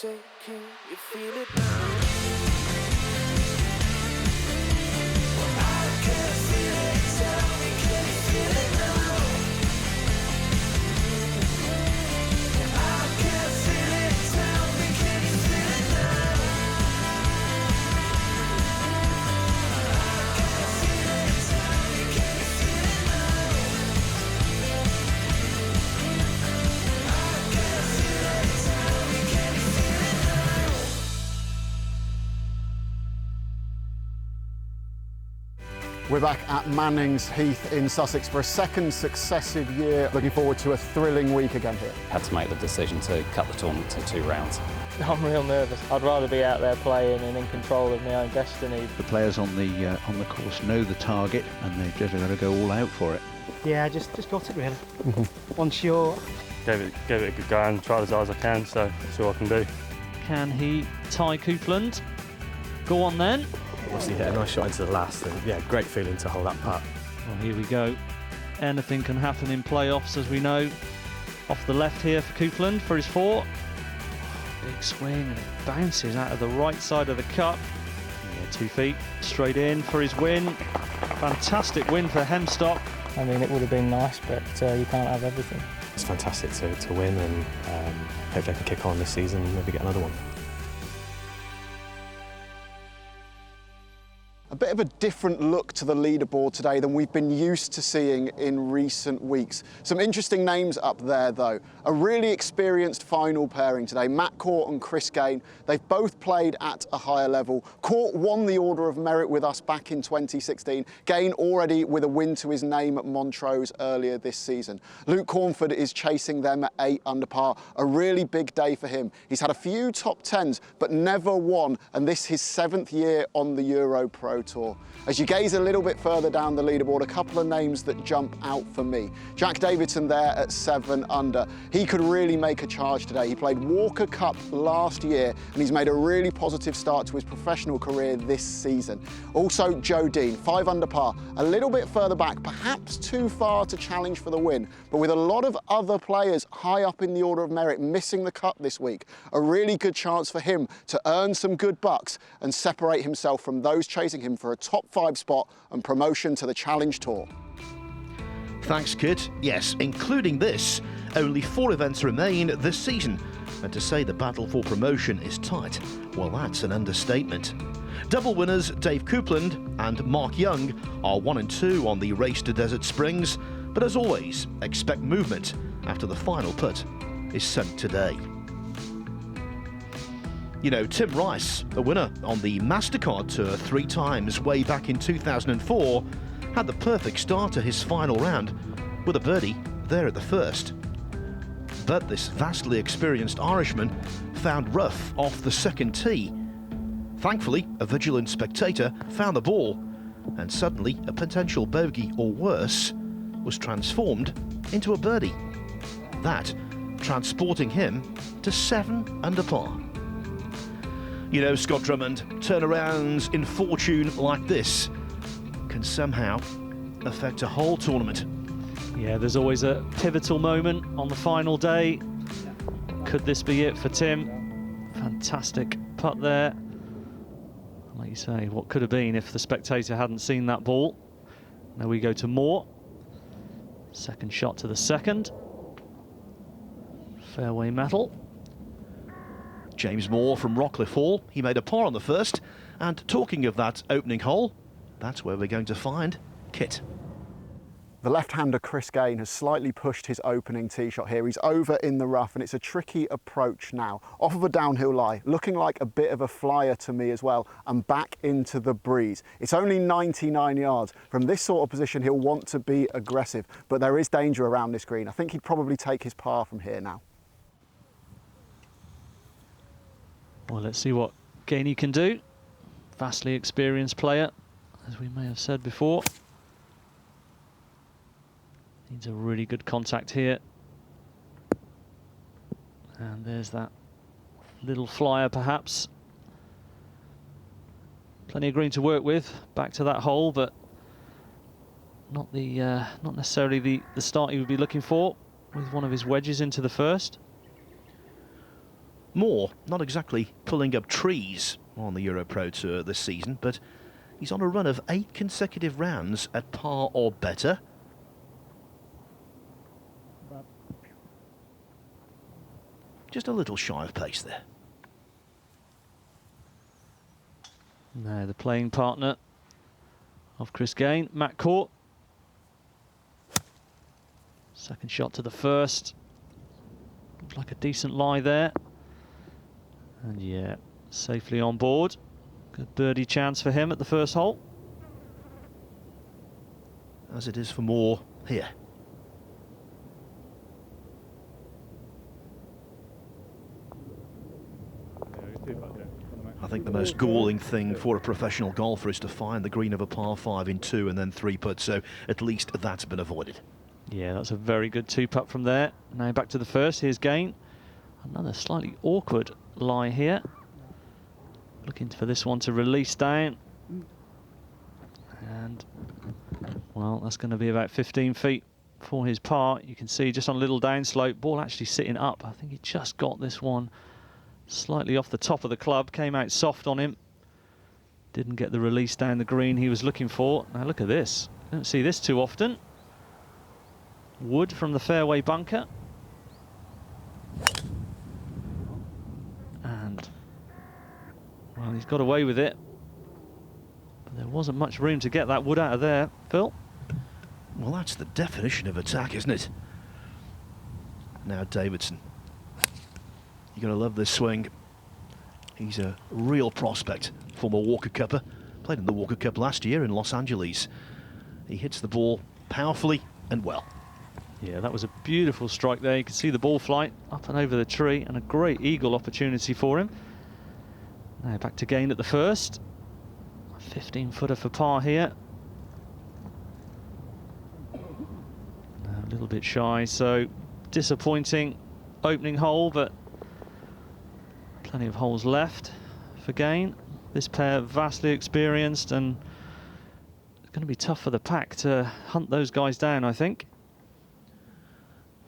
say, can you feel it now? I can feel it, tell me, can you feel it now? I can feel it, tell me, can you feel it now? I can feel it, tell me, can you feel it now? I can feel it, tell me, can you feel it now? We're back at Manning's Heath in Sussex for a second successive year. Looking forward to a thrilling week again here. Had to make the decision to cut the tournament to 2 rounds. I'm real nervous. I'd rather be out there playing and in control of my own destiny. The players on the course know the target and they've just got to go all out for it. Yeah, just got it really. Once you're... Gave it a good go and tried as hard as I can, so that's all I can do. Can he tie Coupland? Go on then. Obviously hit a nice shot into the last, and yeah, great feeling to hold that putt. Well, here we go. Anything can happen in playoffs, as we know. Off the left here for Coupland for his 4. Big swing, and it bounces out of the right side of the cup. Yeah, 2 feet straight in for his win. Fantastic win for Hemstock. I mean, it would have been nice, but you can't have everything. It's fantastic to win, and hopefully I can kick on this season and maybe get another one. A bit of a different look to the leaderboard today than we've been used to seeing in recent weeks. Some interesting names up there though. A really experienced final pairing today, Matt Court and Chris Gain. They've both played at a higher level. Court won the Order of Merit with us back in 2016. Gain already with a win to his name at Montrose earlier this season. Luke Cornford is chasing them at 8 under par. A really big day for him. He's had a few top 10s, but never won, and this his 7th year on the Europro Tour. As you gaze a little bit further down the leaderboard, a couple of names that jump out for me. Jack Davidson there at 7 under. He could really make a charge today. He played Walker Cup last year and he's made a really positive start to his professional career this season. Also Joe Dean, 5 under par, a little bit further back, perhaps too far to challenge for the win, but with a lot of other players high up in the Order of Merit missing the cut this week, a really good chance for him to earn some good bucks and separate himself from those chasing him for a top 5 spot and promotion to the Challenge Tour. Thanks, Kit. Yes, including this, only 4 events remain this season. And to say the battle for promotion is tight, well, that's an understatement. Double winners Dave Coupland and Mark Young are 1 and 2 on the race to Desert Springs, but as always, expect movement after the final putt is sent today. You know, Tim Rice, a winner on the MasterCard Tour 3 times way back in 2004, had the perfect start to his final round with a birdie there at the first. But this vastly experienced Irishman found rough off the second tee. Thankfully, a vigilant spectator found the ball, and suddenly a potential bogey or worse was transformed into a birdie. That transporting him to 7 under par. You know, Scott Drummond, turnarounds in fortune like this can somehow affect a whole tournament. Yeah, there's always a pivotal moment on the final day. Could this be it for Tim? Fantastic putt there. Like you say, what could have been if the spectator hadn't seen that ball. Now we go to Moore. Second shot to the second. Fairway metal. James Moore from Rockcliffe Hall, he made a par on the first, and talking of that opening hole, that's where we're going to find Kit. The left-hander Chris Gain has slightly pushed his opening tee shot here. He's over in the rough and it's a tricky approach now. Off of a downhill lie, looking like a bit of a flyer to me as well, and back into the breeze. It's only 99 yards. From this sort of position, he'll want to be aggressive, but there is danger around this green. I think he'd probably take his par from here now. Well, let's see what Gainey can do. Vastly experienced player, as we may have said before. Needs a really good contact here. And there's that little flyer, perhaps. Plenty of green to work with. Back to that hole, but not necessarily the start he would be looking for, with one of his wedges into the first. Moore, not exactly pulling up trees on the Europro Tour this season, but he's on a run of 8 consecutive rounds at par or better. Just a little shy of pace there. Now the playing partner of Chris Gain, Matt Court. Second shot to the first. Looks like a decent lie there. And yeah, safely on board. Good birdie chance for him at the first hole. As it is for Moore here. I think the most galling thing for a professional golfer is to find the green of a par 5 in 2 and then 3 putts, so at least that's been avoided. Yeah, that's a very good 2-putt from there. Now back to the first, here's Gain. Another slightly awkward lie here. Looking for this one to release down. And, well, that's going to be about 15 feet for his par. You can see just on a little downslope, ball actually sitting up. I think he just got this one slightly off the top of the club, came out soft on him. Didn't get the release down the green he was looking for. Now look at this. Don't see this too often. Wood from the fairway bunker. And, well, he's got away with it. But there wasn't much room to get that wood out of there, Phil. Well, that's the definition of attack, isn't it? Now Davidson. You're going to love this swing. He's a real prospect, former Walker Cupper. Played in the Walker Cup last year in Los Angeles. He hits the ball powerfully and well. Yeah, that was a beautiful strike there. You can see the ball flight up and over the tree, and a great eagle opportunity for him. Now back to Gain at the first. A 15-footer for par here. Now a little bit shy, so disappointing opening hole, but plenty of holes left for Gain. This pair vastly experienced, and it's going to be tough for the pack to hunt those guys down, I think.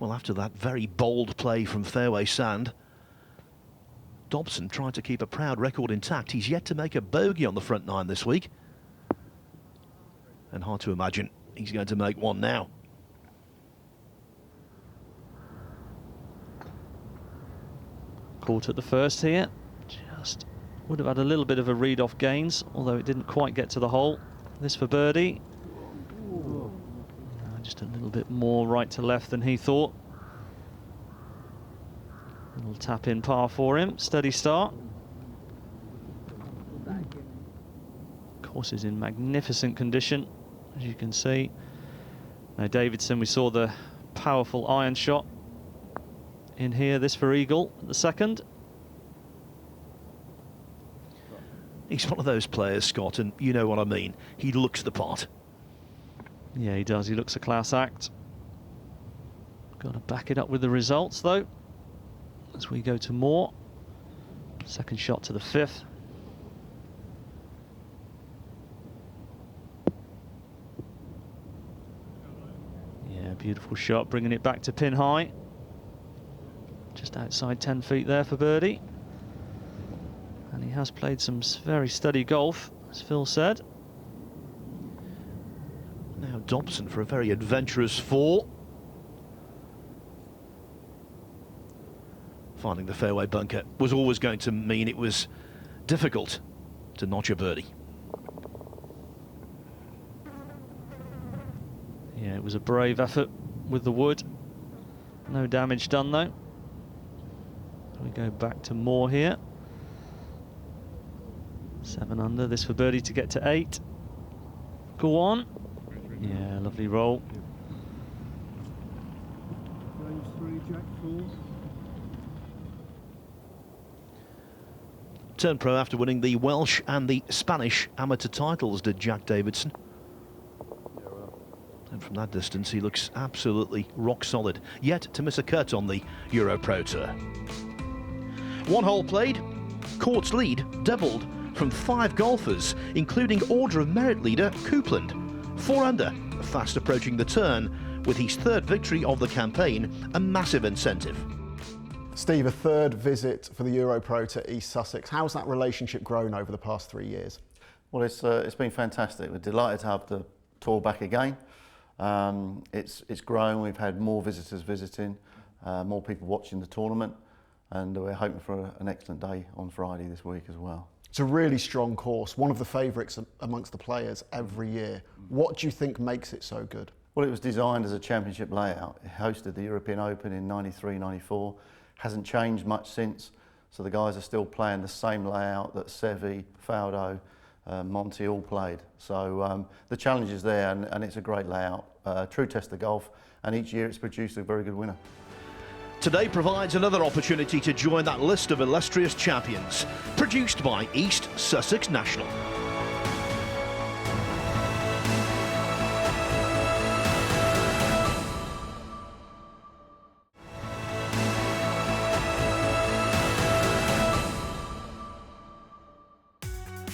Well, after that very bold play from fairway sand, Dobson tried to keep a proud record intact. He's yet to make a bogey on the front 9 this week. And hard to imagine he's going to make one now. Caught at the first here. Just would have had a little bit of a read off Gains, although it didn't quite get to the hole. This for birdie. Just a little bit more right to left than he thought. Little tap in par for him. Steady start. Course is in magnificent condition, as you can see. Now Davidson, we saw the powerful iron shot in here. This for eagle at the second. He's one of those players, Scott, and you know what I mean. He looks the part. Yeah, he does. He looks a class act. Got to back it up with the results, though, as we go to Moore. Second shot to the 5th. Yeah, beautiful shot, bringing it back to pin high. Just outside 10 feet there for birdie. And he has played some very steady golf, as Phil said. Now Dobson for a very adventurous 4. Finding the fairway bunker was always going to mean it was difficult to notch a birdie. Yeah, it was a brave effort with the wood. No damage done though. We go back to Moore here. 7 under, this for birdie to get to 8. Go on. Yeah, lovely roll. Turned pro after winning the Welsh and the Spanish amateur titles, did Jack Davidson. And from that distance, he looks absolutely rock solid, yet to miss a cut on the Europro Tour. 1 hole played, Court's lead doubled from 5 golfers, including Order of Merit leader Coupland. 4 under, fast approaching the turn, with his 3rd victory of the campaign, a massive incentive. Steve, a third visit for the Europro to East Sussex. How's that relationship grown over the past 3 years? Well, it's been fantastic. We're delighted to have the tour back again. It's grown. We've had more visitors visiting, more people watching the tournament, and we're hoping for an excellent day on Friday this week as well. It's a really strong course, one of the favourites amongst the players every year. What do you think makes it so good? Well, it was designed as a championship layout. It hosted the European Open in '93, '94. Hasn't changed much since, so the guys are still playing the same layout that Seve, Faldo, Monty all played. So the challenge is there, and it's a great layout. True test of golf, and each year it's produced a very good winner. Today provides another opportunity to join that list of illustrious champions, produced by East Sussex National.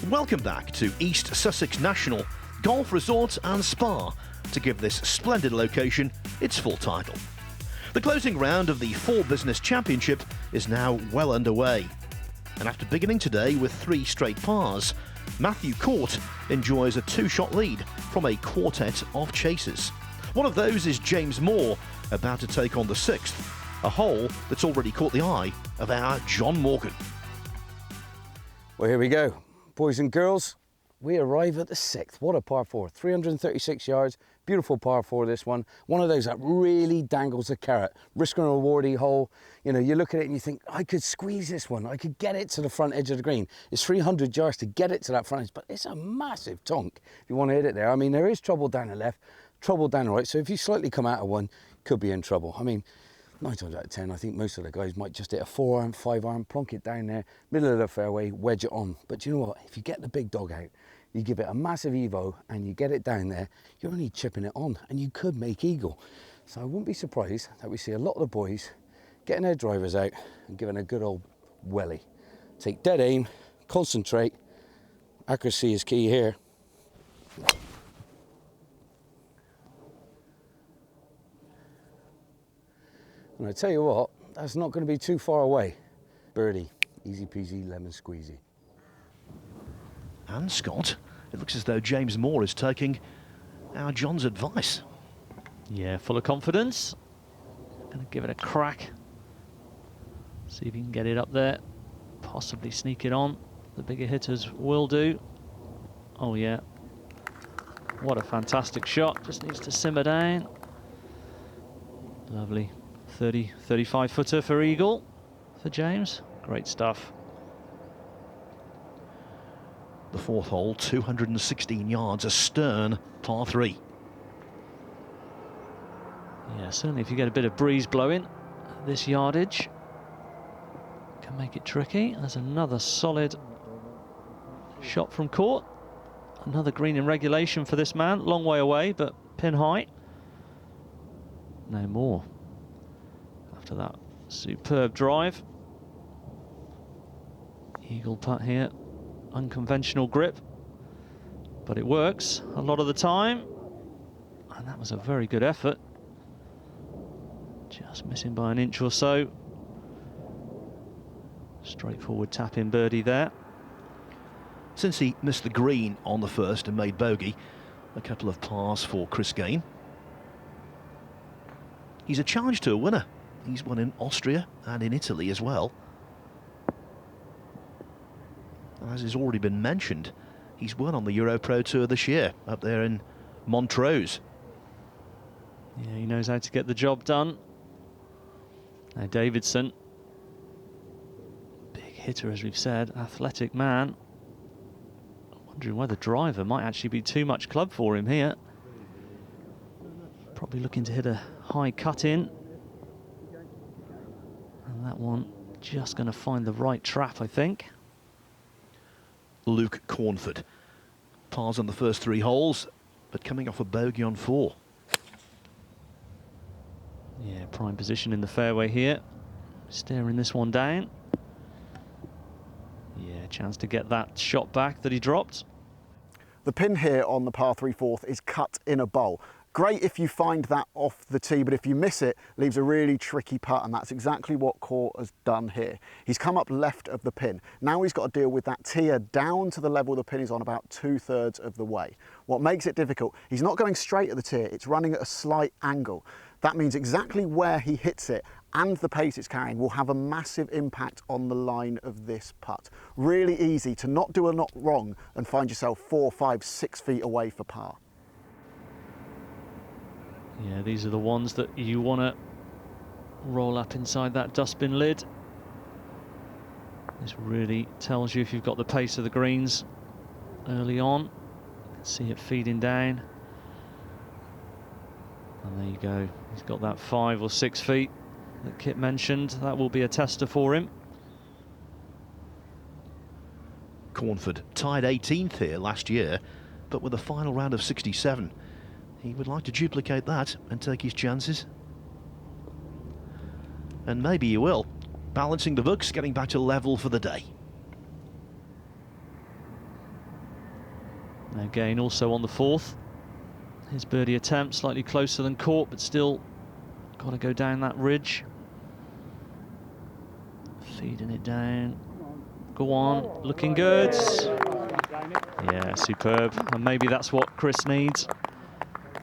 Welcome back to East Sussex National Golf Resort and Spa to give this splendid location its full title. The closing round of the FORE Business Championship is now well underway. And after beginning today with 3 straight pars, Matthew Court enjoys a 2-shot lead from a quartet of chasers. One of those is James Moore, about to take on the 6th, a hole that's already caught the eye of our John Morgan. Well, here we go. Boys and girls, we arrive at the 6th. What a par 4, 336 yards, beautiful par 4 this one. One of those that really dangles a carrot, risk and rewarding hole. You know, you look at it and you think, I could squeeze this one, I could get it to the front edge of the green. It's 300 yards to get it to that front edge, but it's a massive tonk if you want to hit it there. I mean, there is trouble down the left, trouble down the right, so if you slightly come out of one, you could be in trouble. I mean, 9 times out of 10, I think most of the guys might just hit a 4-iron, 5-iron, plonk it down there, middle of the fairway, wedge it on. But you know what? If you get the big dog out, you give it a massive evo and you get it down there, you're only chipping it on and you could make eagle. So I wouldn't be surprised that we see a lot of the boys getting their drivers out and giving a good old welly. Take dead aim, concentrate. Accuracy is key here. And I tell you what, that's not going to be too far away. Birdie, easy peasy, lemon squeezy. And Scott, it looks as though James Moore is taking our John's advice. Yeah, full of confidence. Going to give it a crack. See if he can get it up there. Possibly sneak it on. The bigger hitters will do. Oh yeah. What a fantastic shot. Just needs to simmer down. Lovely. 35 footer for eagle for James. Great stuff. The 4th hole, 216 yards, a stern par 3. Yeah, certainly if you get a bit of breeze blowing, this yardage can make it tricky. There's another solid shot from Court. Another green in regulation for this man. Long way away, but pin high. No more. After that superb drive. Eagle putt here. Unconventional grip, but it works a lot of the time. And that was a very good effort. Just missing by an inch or so. Straightforward tap-in birdie there. Since he missed the green on the first and made bogey, a couple of pars for Chris Gain. He's a challenge to a winner. He's won in Austria and in Italy as well. As has already been mentioned, he's won on the Europro Tour this year, up there in Montrose. Yeah, he knows how to get the job done. Now Davidson, big hitter as we've said, athletic man. I'm wondering whether driver might actually be too much club for him here. Probably looking to hit a high cut in. And that one just going to find the right trap, I think. Luke Cornford. Pars on the first 3 holes, but coming off a bogey on 4. Yeah, prime position in the fairway here. Staring this one down. Yeah, chance to get that shot back that he dropped. The pin here on the par 3 4th is cut in a bowl. Great if you find that off the tee, but if you miss it, leaves a really tricky putt, and that's exactly what Court has done here. He's come up left of the pin. Now he's got to deal with that tier down to the level the pin is on, about 2/3 of the way. What makes it difficult, he's not going straight at the tier, it's running at a slight angle. That means exactly where he hits it and the pace it's carrying will have a massive impact on the line of this putt. Really easy to not do a knot wrong and find yourself 4, 5, 6 feet away for par. Yeah, these are the ones that you want to roll up inside that dustbin lid. This really tells you if you've got the pace of the greens early on. You can see it feeding down. And there you go. He's got that 5 or 6 feet that Kit mentioned. That will be a tester for him. Cornford tied 18th here last year, but with a final round of 67. He would like to duplicate that and take his chances. And maybe he will. Balancing the books, getting back to level for the day. Again, also on the 4th. His birdie attempt slightly closer than Court, but still got to go down that ridge. Feeding it down. Go on, looking good. Yeah, superb. And maybe that's what Chris needs,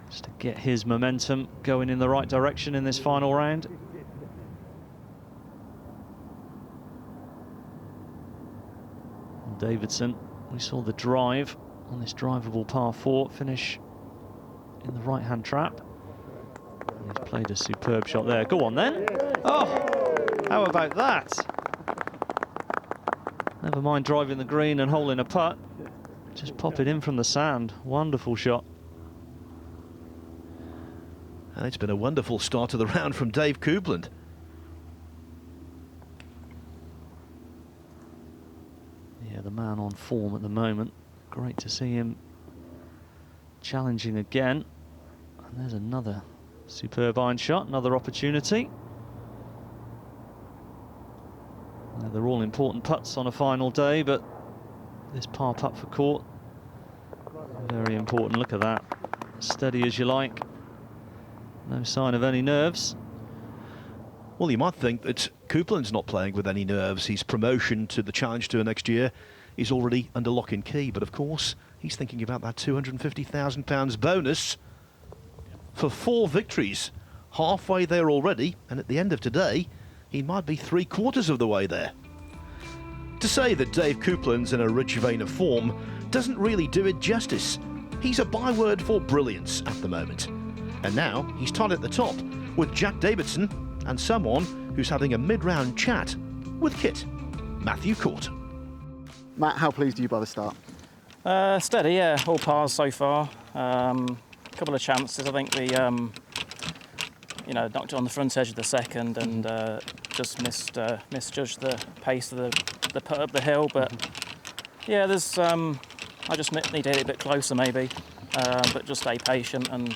just to get his momentum going in the right direction in this final round. And Davidson, we saw the drive on this drivable par 4 finish in the right-hand trap. And he's played a superb shot there. Go on then. Oh, how about that? Never mind driving the green and holing a putt. Just pop it in from the sand. Wonderful shot. And it's been a wonderful start to the round from Dave Coupland. Yeah, the man on form at the moment. Great to see him challenging again. And there's another superb iron shot, another opportunity. Now, they're all important putts on a final day, but this par putt for Court, very important. Look at that. Steady as you like. No sign of any nerves. Well, you might think that Coupland's not playing with any nerves. His promotion to the Challenge Tour next year is already under lock and key. But of course, he's thinking about that £250,000 bonus for 4 victories. Halfway there already, and at the end of today, he might be 3/4 of the way there. To say that Dave Coupland's in a rich vein of form doesn't really do it justice. He's a byword for brilliance at the moment. And now he's tied at the top with Jack Davidson and someone who's having a mid-round chat with Kit, Matthew Court. Matt, how pleased are you by the start? Steady, yeah, all pars so far. Couple of chances. I think the knocked it on the front edge of the second and just misjudged the pace of the putt up the hill. But yeah, there's I just need to hit it a bit closer maybe, but just stay patient and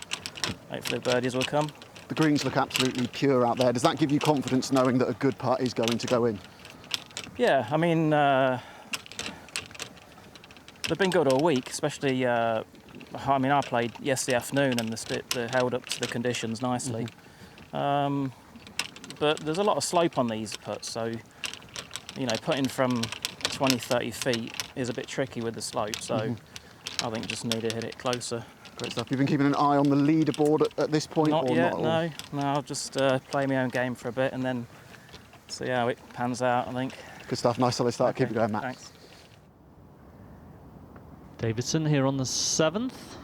hopefully the birdies will come. The greens look absolutely pure out there. Does that give you confidence knowing that a good putt is going to go in? Yeah, I mean, they've been good all week, especially, I played yesterday afternoon and they held up to the conditions nicely. But there's a lot of slope on these putts, so, putting from 20, 30 feet is a bit tricky with the slope, so I think just need to hit it closer. Great stuff. You've been keeping an eye on the leaderboard at this point? Not or yet, not no. I'll just play my own game for a bit and then see how it pans out, I think. Good stuff. Nice solid start. Okay, Keep it going, Matt. Thanks. Davidson here on the 7th.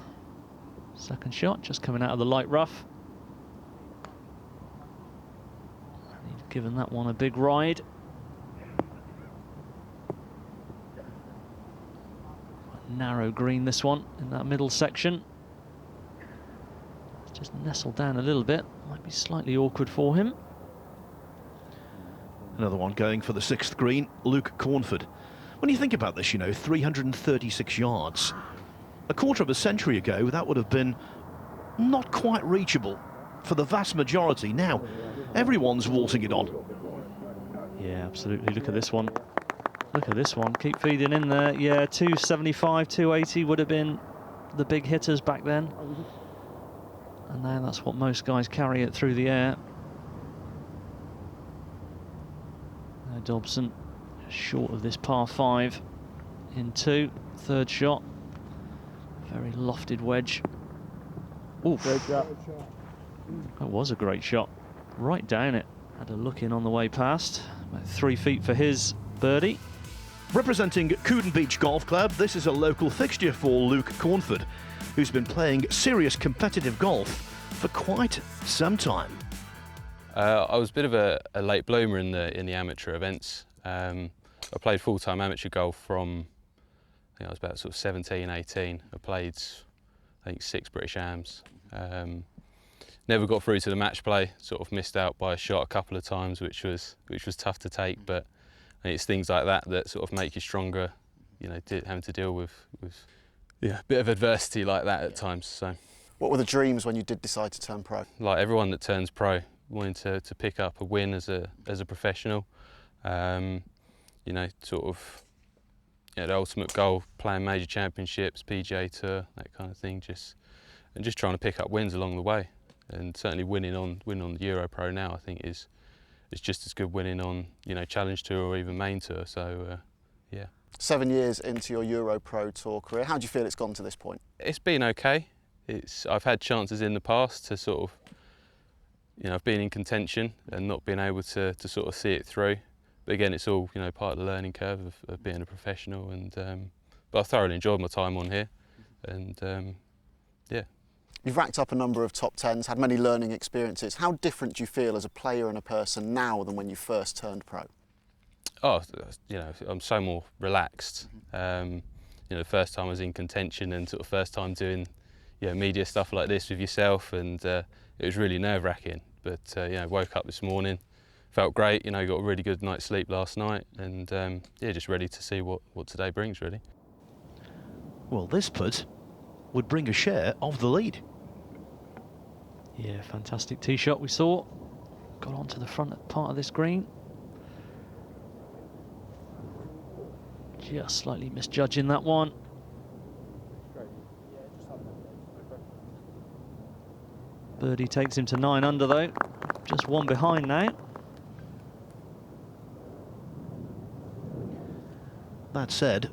Second shot, just coming out of the light rough. And he's given that one a big ride. A narrow green, this one, in that middle section. It's just nestled down a little bit. Might be slightly awkward for him. Another one going for the 6th green, Luca Cornford. When you think about this, 336 yards. A quarter of a century ago, that would have been not quite reachable for the vast majority. Now, everyone's waltzing it on. Yeah, absolutely. Look at this one. Look at this one. Keep feeding in there. Yeah, 275, 280 would have been the big hitters back then. And now that's what most guys carry it through the air. Now Dobson short of this par 5 in 2, third shot. Very lofted wedge. Oof. Great shot. That was a great shot. Right down it. Had a look in on the way past. About 3 feet for his birdie. Representing Couden Beach Golf Club, this is a local fixture for Luke Cornford, who's been playing serious competitive golf for quite some time. I was a bit of a late bloomer in the amateur events. I played full-time amateur golf from, I think I was about sort of 17, 18. I played, I think, 6 British Ams. Never got through to the match play. Sort of missed out by a shot a couple of times, which was tough to take. But I think it's things like that that sort of make you stronger. You know, having to deal with a bit of adversity like that at times. So, what were the dreams when you did decide to turn pro? Like everyone that turns pro, wanting to pick up a win as a professional. You know, sort of, the ultimate goal, playing major championships, PGA Tour, that kind of thing. Just trying to pick up wins along the way, and certainly winning on the Europro now, I think is just as good winning on Challenge Tour or even Main Tour. So yeah. 7 years into your Europro Tour career, how do you feel it's gone to this point? It's been okay. I've had chances in the past to sort of, I've been in contention and not been able to sort of see it through. But again, it's all part of the learning curve of being a professional. And but I thoroughly enjoyed my time on here, and yeah. You've racked up a number of top 10s, had many learning experiences. How different do you feel as a player and a person now than when you first turned pro? Oh, I'm so more relaxed. The first time I was in contention and sort of first time doing media stuff like this with yourself, and it was really nerve-wracking. But woke up this morning, felt great. Got a really good night's sleep last night, and just ready to see what today brings, really. Well, this putt would bring a share of the lead. Yeah, fantastic tee shot we saw. Got onto the front part of this green. Just slightly misjudging that one. Birdie takes him to 9 under though. Just one behind now. That said,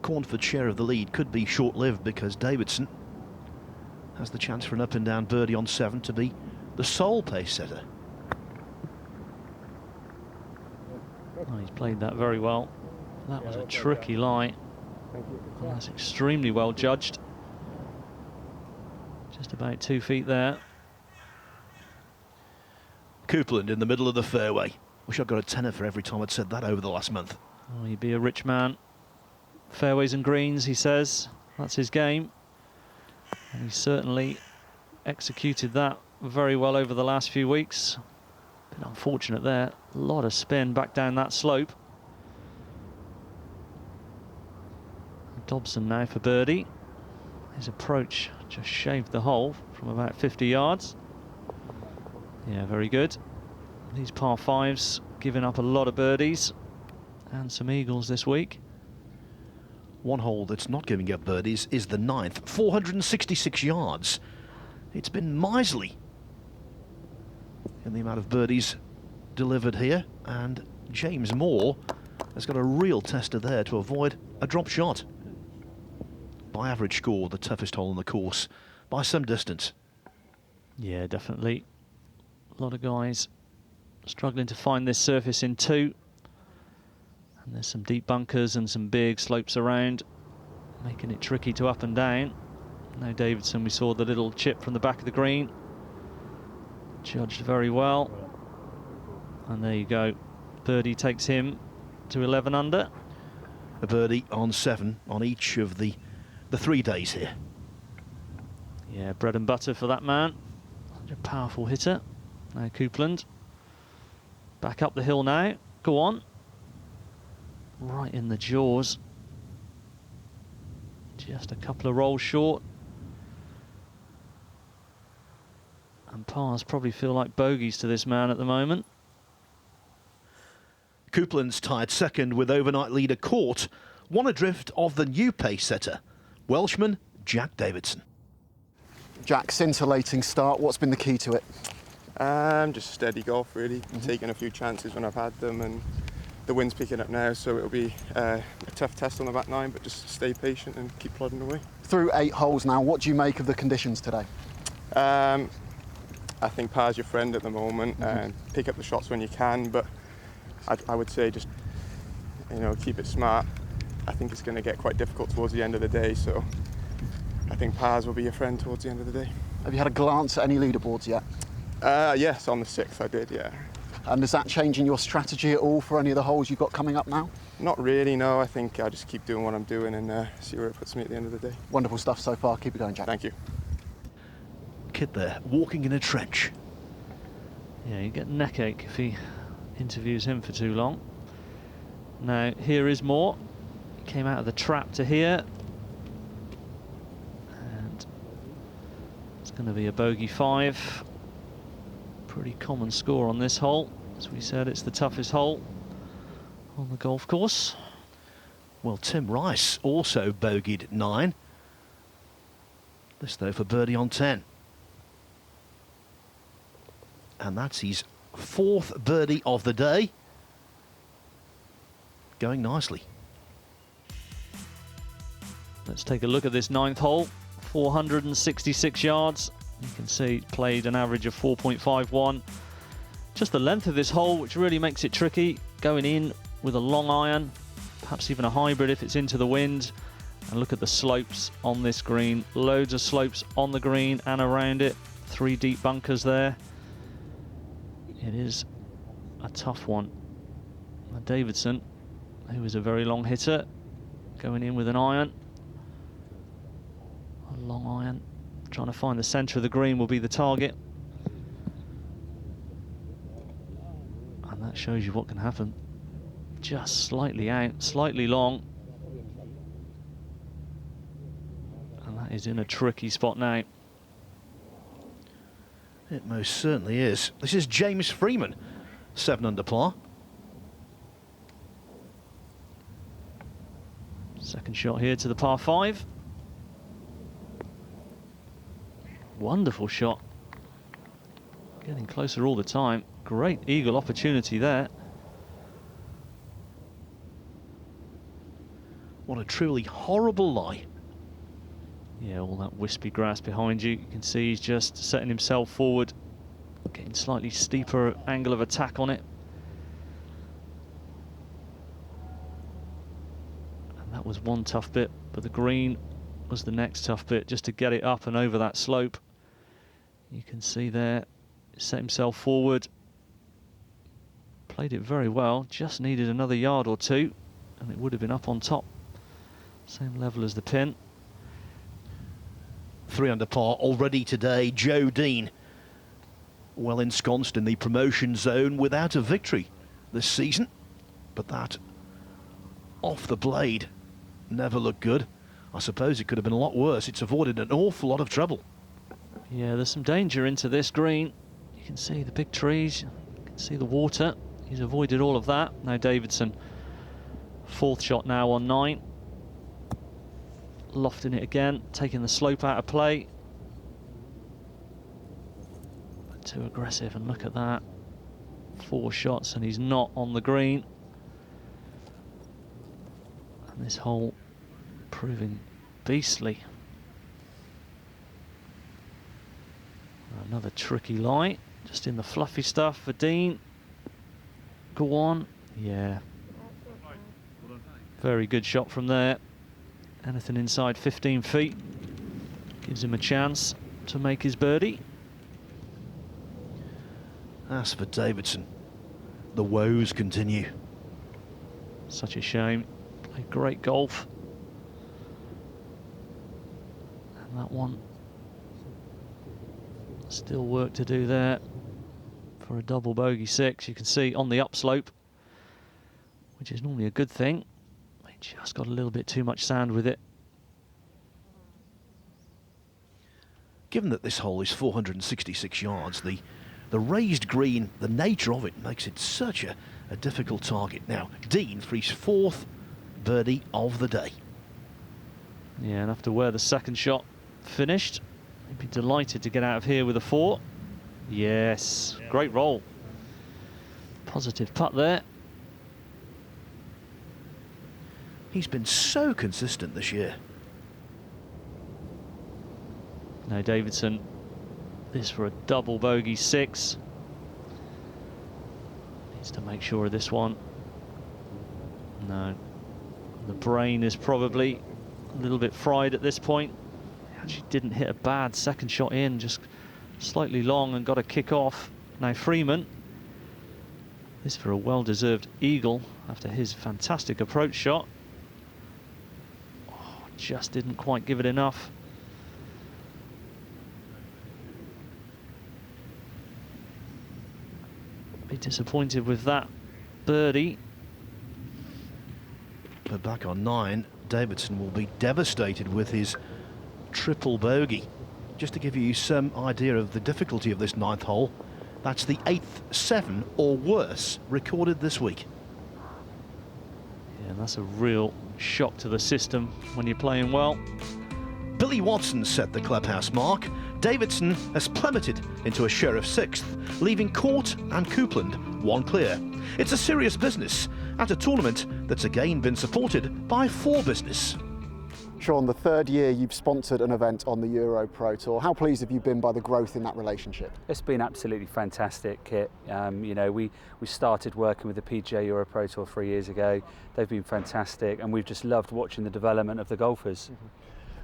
Cornford's share of the lead could be short-lived because Davidson has the chance for an up and down birdie on 7 to be the sole pace setter. Oh, he's played that very well. That was a tricky lie. And that's extremely well judged. Just about 2 feet there. Coupland in the middle of the fairway. Wish I'd got a tenner for every time I'd said that over the last month. Oh, he'd be a rich man. Fairways and greens, he says. That's his game. And he certainly executed that very well over the last few weeks. Bit unfortunate there. A lot of spin back down that slope. Dobson now for birdie. His approach just shaved the hole from about 50 yards. Yeah, very good. These par 5s giving up a lot of birdies and some eagles this week. One hole that's not giving up birdies is the 9th, 466 yards. It's been miserly in the amount of birdies delivered here, and James Moore has got a real tester there to avoid a drop shot. By average score, the toughest hole on the course by some distance. Yeah, definitely. A lot of guys struggling to find this surface in 2. And there's some deep bunkers and some big slopes around, making it tricky to up and down. Now Davidson, we saw the little chip from the back of the green. Judged very well. And there you go. Birdie takes him to 11 under. A birdie on 7 on each of the 3 days here. Yeah, bread and butter for that man. Such a powerful hitter. Now Coupland. Back up the hill now. Go on. Right in the jaws. Just a couple of rolls short. And pars probably feel like bogeys to this man at the moment. Coupland's tied second with overnight leader Court, one adrift of the new pace setter, Welshman Jack Davidson. Jack, scintillating start. What's been the key to it? Just steady golf, really. Taking a few chances when I've had them, and the wind's picking up now, so it'll be a tough test on the back nine, but just stay patient and keep plodding away. Through 8 holes now, what do you make of the conditions today? I think par's your friend at the moment, and pick up the shots when you can, but I would say just, keep it smart. I think it's going to get quite difficult towards the end of the day, so I think pars will be your friend towards the end of the day. Have you had a glance at any leaderboards yet? Yes, on the 6th I did, yeah. And is that changing your strategy at all for any of the holes you've got coming up now? Not really, no. I think I'll just keep doing what I'm doing and see where it puts me at the end of the day. Wonderful stuff so far. Keep it going, Jack. Thank you. Kid there, walking in a trench. Yeah, you get neck ache if he interviews him for too long. Now, here is more. Came out of the trap to here. And it's going to be a bogey 5. Pretty common score on this hole. As we said, it's the toughest hole on the golf course. Well, Tim Rice also bogeyed 9. This though for birdie on 10. And that's his 4th birdie of the day. Going nicely. Let's take a look at this 9th hole. 466 yards. You can see played an average of 4.51. Just the length of this hole, which really makes it tricky. Going in with a long iron, perhaps even a hybrid if it's into the wind. And look at the slopes on this green. Loads of slopes on the green and around it. 3 deep bunkers there. It is a tough one. Davidson, who is a very long hitter, going in with an iron. A long iron. Trying to find the centre of the green will be the target. And that shows you what can happen. Just slightly out, slightly long. And that is in a tricky spot now. It most certainly is. This is James Freeman, 7 under par. Second shot here to the par 5. Wonderful shot. Getting closer all the time. Great eagle opportunity there. What a truly horrible lie. Yeah, all that wispy grass behind you. You can see he's just setting himself forward, getting slightly steeper angle of attack on it. And that was one tough bit, but the green was the next tough bit, just to get it up and over that slope. You can see there, set himself forward, played it very well, just needed another yard or 2 and it would have been up on top. Same level as the pin. 3 under par already today, Joe Dean. Well ensconced in the promotion zone without a victory this season. But that off the blade never looked good. I suppose it could have been a lot worse. It's avoided an awful lot of trouble. Yeah, there's some danger into this green. You can see the big trees, you can see the water. He's avoided all of that. Now Davidson, 4th shot now on 9. Lofting it again, taking the slope out of play. But too aggressive, and look at that. 4 shots and he's not on the green. And this hole proving beastly. Another tricky lie, just in the fluffy stuff for Dean. Go on. Yeah. Very good shot from there. Anything inside 15 feet gives him a chance to make his birdie. As for Davidson, the woes continue. Such a shame. Played great golf. And that one, still work to do there for a double bogey 6. You can see on the upslope, which is normally a good thing, he just got a little bit too much sand with it. Given that this hole is 466 yards, the raised green, the nature of it makes it such a difficult target. Now, Dean for his 4th birdie of the day. Yeah, and after where the second shot finished, He'd be delighted to get out of here with a 4. Yes, great roll. Positive putt there. He's been so consistent this year. Now Davidson, this for a double bogey 6. Needs to make sure of this one. No, the brain is probably a little bit fried at this point. He actually didn't hit a bad second shot in, just slightly long and got a kick off. Now Freeman, this for a well-deserved eagle after his fantastic approach shot. Oh, just didn't quite give it enough. Be disappointed with that birdie. But back on 9, Davidson will be devastated with his triple bogey. Just to give you some idea of the difficulty of this 9th hole, that's the 8th 7 or worse recorded this week. Yeah, that's a real shock to the system when you're playing well. Billy Watson set the clubhouse mark. Davidson has plummeted into a share of 6th, leaving Court and Coupland 1 clear. It's a serious business at a tournament that's again been supported by FORE business. Sean, the 3rd year you've sponsored an event on the Europro Tour. How pleased have you been by the growth in that relationship? It's been absolutely fantastic, Kit. You know, we started working with the PGA Europro Tour 3 years ago. They've been fantastic, and we've just loved watching the development of the golfers.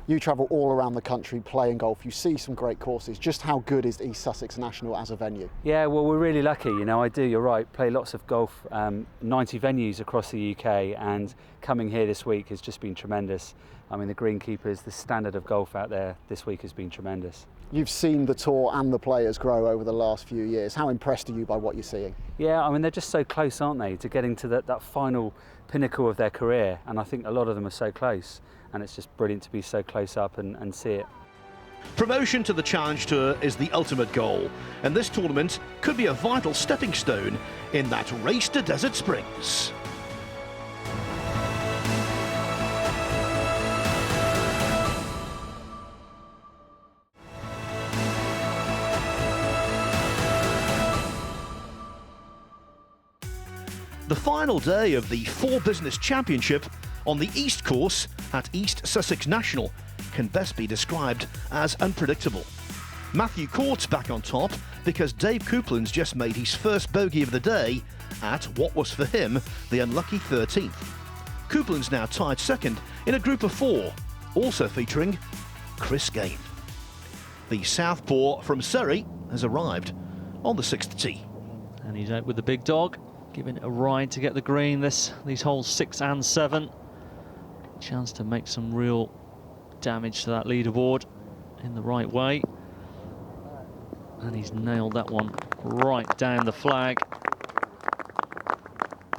You travel all around the country playing golf. You see some great courses. Just how good is East Sussex National as a venue? Yeah, well, we're really lucky. You know, I do, you're right, play lots of golf, 90 venues across the UK, and coming here this week has just been tremendous. I mean, the greenkeepers, the standard of golf out there this week has been tremendous. You've seen the tour and the players grow over the last few years. How impressed are you by what you're seeing? Yeah, I mean, they're just so close, aren't they, to getting to that final pinnacle of their career, and I think a lot of them are so close, and it's just brilliant to be so close up and see it. Promotion to the Challenge Tour is the ultimate goal, and this tournament could be a vital stepping stone in that race to Desert Springs. The final day of the FORE Business Championship on the East Course at East Sussex National can best be described as unpredictable. Matthew Court's back on top because Dave Coupland's just made his first bogey of the day at what was for him the unlucky 13th. Coupland's now tied second in a group of 4, also featuring Chris Gain. The southpaw from Surrey has arrived on the 6th tee. And he's out with the big dog, giving it a ride to get the green. These holes 6 and 7. Chance to make some real damage to that leaderboard in the right way. And he's nailed that one right down the flag.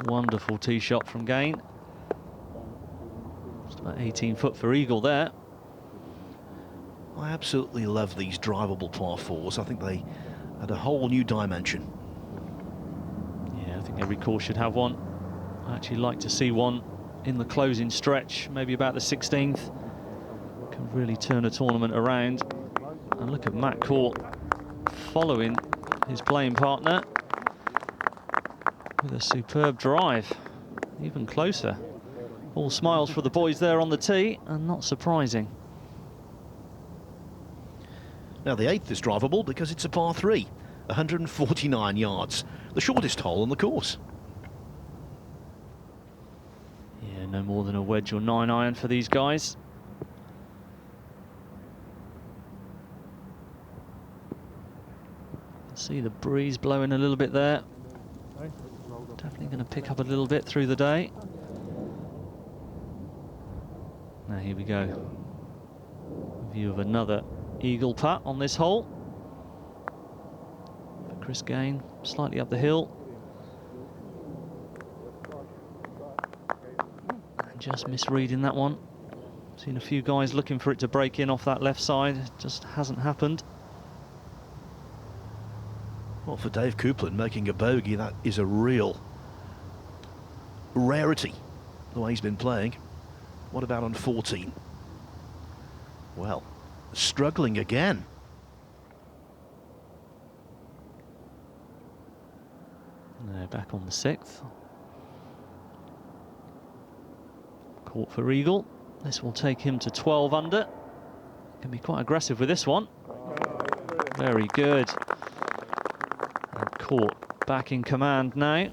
Wonderful tee shot from Gain. Just about 18 foot for eagle there. I absolutely love these drivable par 4s. I think they add a whole new dimension. Yeah, I think every course should have one. I actually like to see one in the closing stretch, maybe about the 16th. Can really turn a tournament around. And look at Matt Court following his playing partner with a superb drive, even closer. All smiles for the boys there on the tee, and not surprising. Now the 8th is drivable because it's a par 3, 149 yards, the shortest hole on the course. Yeah, no more than a wedge or 9-iron for these guys. See the breeze blowing a little bit there. Definitely going to pick up a little bit through the day. Now here we go. View of another eagle putt on this hole. For Chris Gain, slightly up the hill. And just misreading that one. Seen a few guys looking for it to break in off that left side. It just hasn't happened. Well, for Dave Coupland, making a bogey, that is a real rarity, the way he's been playing. What about on 14? Well, struggling again. they're back on the 6th. Caught for eagle. This will take him to 12 under. Can be quite aggressive with this one. Very good. And caught back in command now.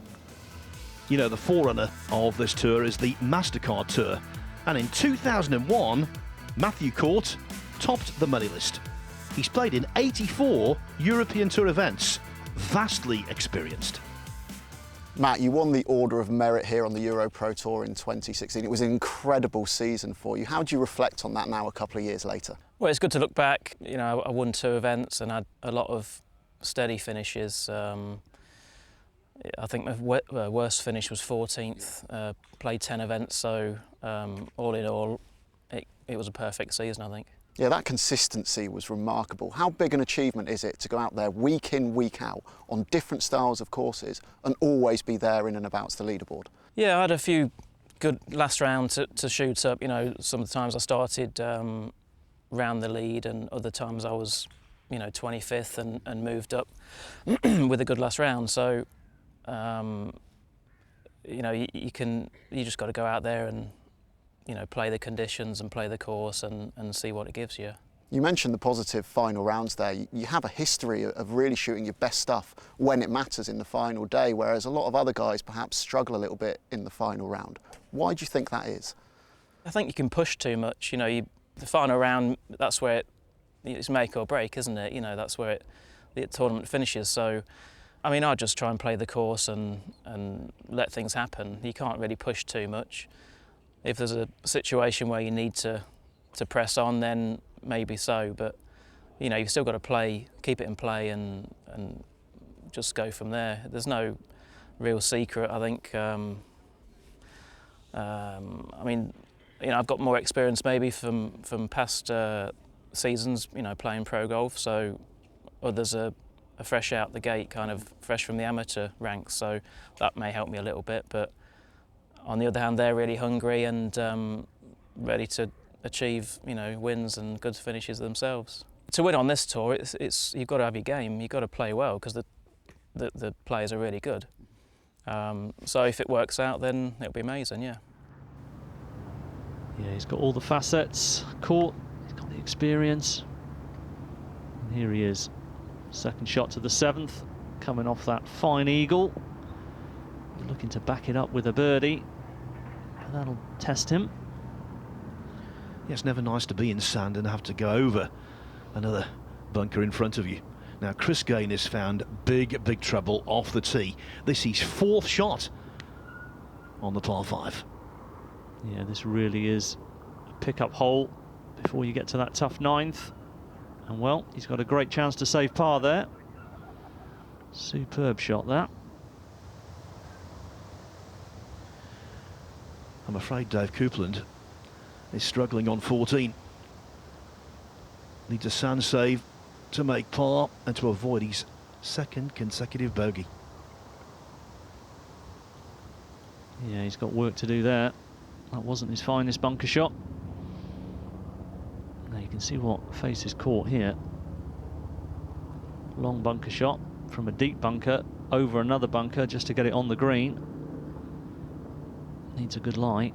You know, the forerunner of this tour is the MasterCard Tour. And in 2001, Matthew Court topped the money list. He's played in 84 European Tour events. Vastly experienced. Matt, you won the Order of Merit here on the Europro Tour in 2016. It was an incredible season for you. How do you reflect on that now a couple of years later? Well, it's good to look back. You know, I won 2 events and had a lot of steady finishes. I think my worst finish was 14th. Played 10 events, so all in all, it was a perfect season, I think. Yeah, that consistency was remarkable. How big an achievement is it to go out there week in, week out on different styles of courses and always be there in and about the leaderboard? Yeah, I had a few good last round to shoot up. You know, some of the times I started round the lead, and other times I was, you know, 25th and moved up with a good last round. So, you know, you just got to go out there and, you know, play the conditions and play the course and see what it gives you. You mentioned the positive final rounds there. You have a history of really shooting your best stuff when it matters in the final day, whereas a lot of other guys perhaps struggle a little bit in the final round. Why do you think that is? I think you can push too much. You know, the final round, that's where it's make or break, isn't it? You know, that's where the tournament finishes. So, I mean, I just try and play the course and let things happen. You can't really push too much. If there's a situation where you need to press on, then maybe so. But you know, you've still got to keep it in play, and just go from there. There's no real secret, I think. I mean, you know, I've got more experience maybe from past seasons, you know, playing pro golf. So others are fresh out the gate, kind of fresh from the amateur ranks. So that may help me a little bit, but. On the other hand, they're really hungry and ready to achieve, you know, wins and good finishes themselves. To win on this tour, you've got to have your game. You've got to play well because the players are really good. So if it works out, then it'll be amazing. Yeah. Yeah, he's got all the facets. Caught. He's got the experience. And here he is. Second shot to the 7th, coming off that fine eagle. Looking to back it up with a birdie. That'll test him. Yeah, it's never nice to be in sand and have to go over another bunker in front of you. Now, Chris Gain has found big trouble off the tee. This is 4th shot on the par 5. Yeah, this really is a pick-up hole before you get to that tough 9th. And well, he's got a great chance to save par there. Superb shot, that. I'm afraid Dave Coupland is struggling on 14. Needs a sand save to make par and to avoid his 2nd consecutive bogey. Yeah, he's got work to do there. That wasn't his finest bunker shot. Now you can see what face is caught here. Long bunker shot from a deep bunker over another bunker just to get it on the green. Needs a good lie.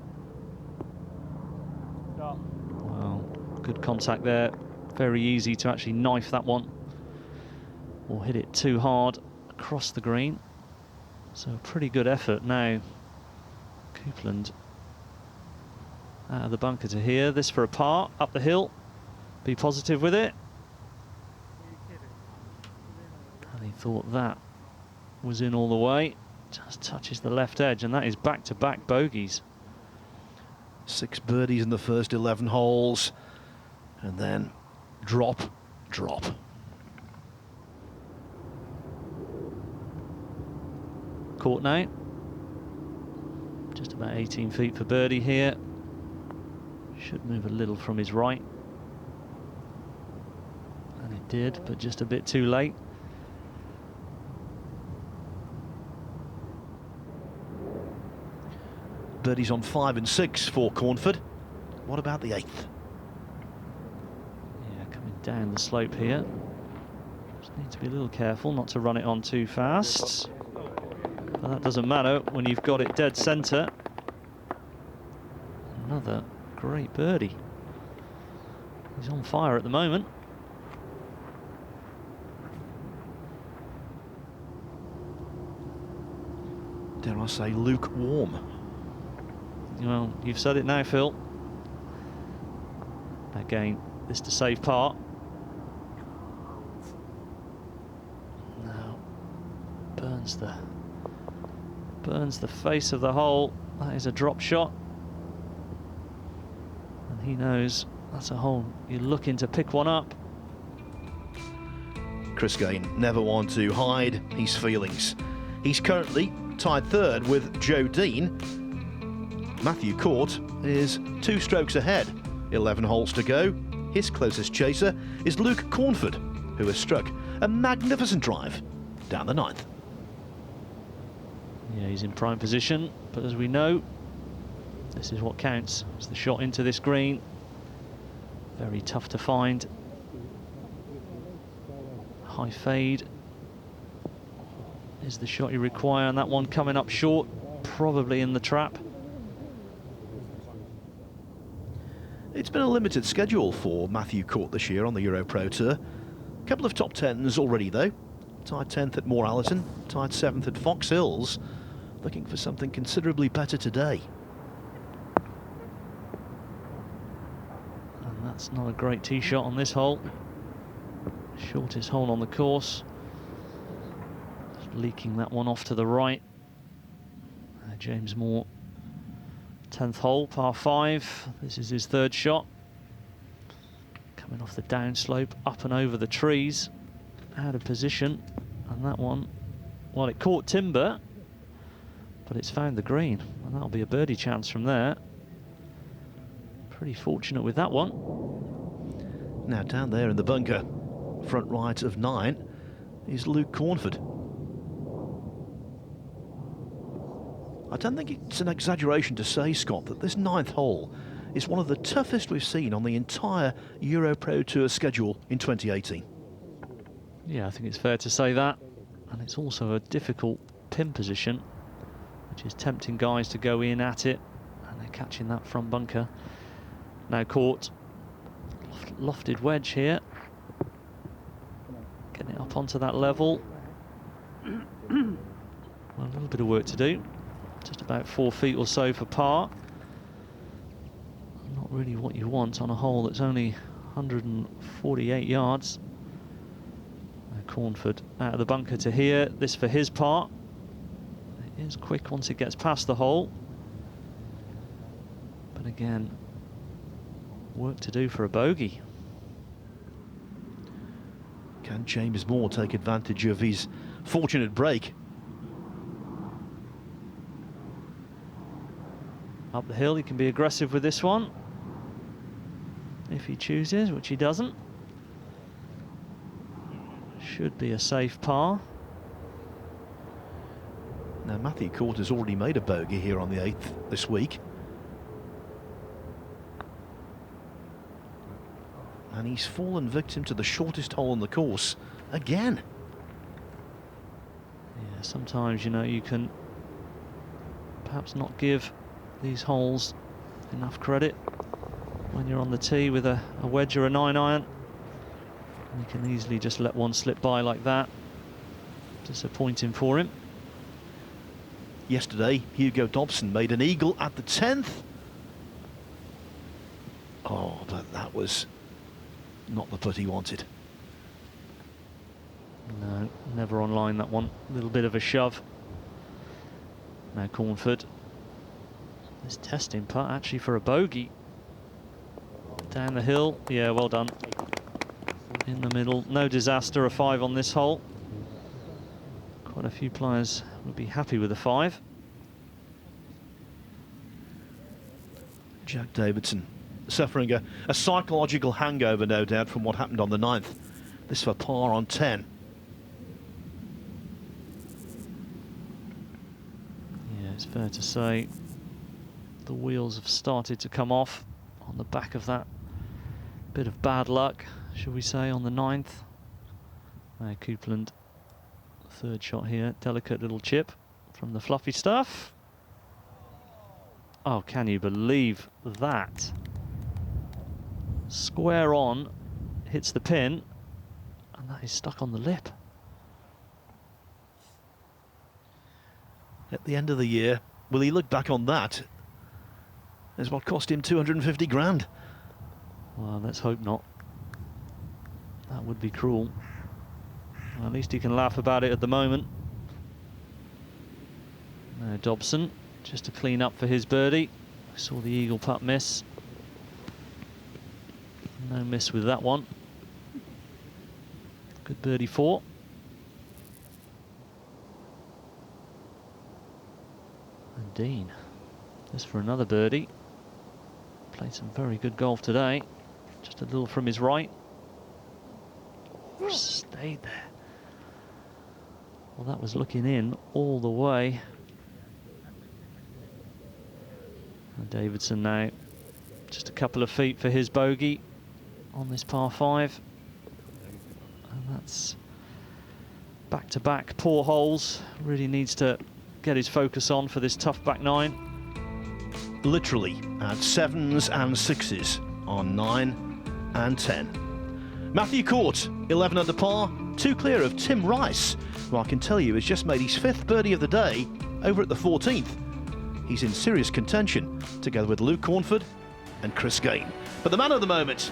Well, good contact there. Very easy to actually knife that one or hit it too hard across the green. So a pretty good effort now. Coupland out of the bunker to here. This for a par up the hill. Be positive with it. And he thought that was in all the way. Just touches the left edge, and that is back-to-back bogeys. 6 birdies in the first 11 holes, and then drop. Caught now. Just about 18 feet for birdie here. Should move a little from his right. And it did, but just a bit too late. Birdies on 5 and 6 for Cornford. What about the 8th? Yeah, coming down the slope here. Just need to be a little careful not to run it on too fast. But that doesn't matter when you've got it dead centre. Another great birdie. He's on fire at the moment. Dare I say lukewarm? Well, you've said it now, Phil. Again, this to save par. Now, burns the face of the hole. That is a drop shot. And he knows that's a hole you're looking to pick one up. Chris Gain never one to hide his feelings. He's currently tied third with Joe Dean. Matthew Court is 2 strokes ahead. 11 holes to go. His closest chaser is Luca Cornford, who has struck a magnificent drive down the 9th. Yeah, he's in prime position, but as we know, this is what counts. It's the shot into this green. Very tough to find. High fade is the shot you require, and that one coming up short, probably in the trap. It's been a limited schedule for Matthew Court this year on the Europro Tour. A couple of top 10s already though. Tied 10th at Moorallerton, tied 7th at Fox Hills. Looking for something considerably better today. And that's not a great tee shot on this hole. Shortest hole on the course. Just leaking that one off to the right. James Moore, 10th hole, par 5. This is his 3rd shot. Coming off the downslope, up and over the trees, out of position. And that one, well, it caught timber, but it's found the green, and that'll be a birdie chance from there. Pretty fortunate with that one. Now down there in the bunker, front right of 9, is Luke Cornford. I don't think it's an exaggeration to say, Scott, that this 9th hole is one of the toughest we've seen on the entire Europro Tour schedule in 2018. Yeah, I think it's fair to say that. And it's also a difficult pin position, which is tempting guys to go in at it, and they're catching that front bunker. Now caught, lofted wedge here. Getting it up onto that level. Well, a little bit of work to do. Just about 4 feet or so for par. Not really what you want on a hole that's only 148 yards. Cornford out of the bunker to here. This for his part. It is quick once it gets past the hole. But again, work to do for a bogey. Can James Moore take advantage of his fortunate break? Up the hill, he can be aggressive with this one. If he chooses, which he doesn't. Should be a safe par. Now Matthew Court has already made a bogey here on the 8th this week. And he's fallen victim to the shortest hole on the course again. Yeah, sometimes, you know, you can perhaps not give these holes enough credit when you're on the tee with a wedge or a 9-iron. You can easily just let one slip by like that. Disappointing for him. Yesterday, Hugo Dobson made an eagle at the 10th. Oh, but that was not the putt he wanted. No, never online that one. A little bit of a shove. Now Cornford. This testing putt actually for a bogey. Down the hill. Yeah, well done. In the middle. No disaster, a 5 on this hole. Quite a few players would be happy with a 5. Jack Davidson suffering a psychological hangover, no doubt, from what happened on the 9th. This for par on 10. Yeah, it's fair to say the wheels have started to come off on the back of that bit of bad luck, shall we say, on the 9th. Coupland, 3rd shot here, delicate little chip from the fluffy stuff. Oh, can you believe that? Square on, hits the pin, and that is stuck on the lip. At the end of the year, will he look back on that as what cost him 250 grand? Well, let's hope not. That would be cruel. Well, at least he can laugh about it at the moment. Now Dobson, just to clean up for his birdie. I saw the eagle putt miss. No miss with that one. Good birdie 4. And Dean, just for another birdie. Played some very good golf today. Just a little from his right. Stayed there. Well, that was looking in all the way. And Davidson now just a couple of feet for his bogey on this par 5. And that's back-to-back poor holes. Really needs to get his focus on for this tough back 9. Literally at 7s and 6s on 9 and 10. Matthew Court, 11 under par, 2 clear of Tim Rice, who I can tell you has just made his 5th birdie of the day over at the 14th. He's in serious contention, together with Luke Cornford and Chris Gain. But the man of the moment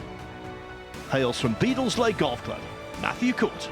hails from Beadles Lake Golf Club, Matthew Court.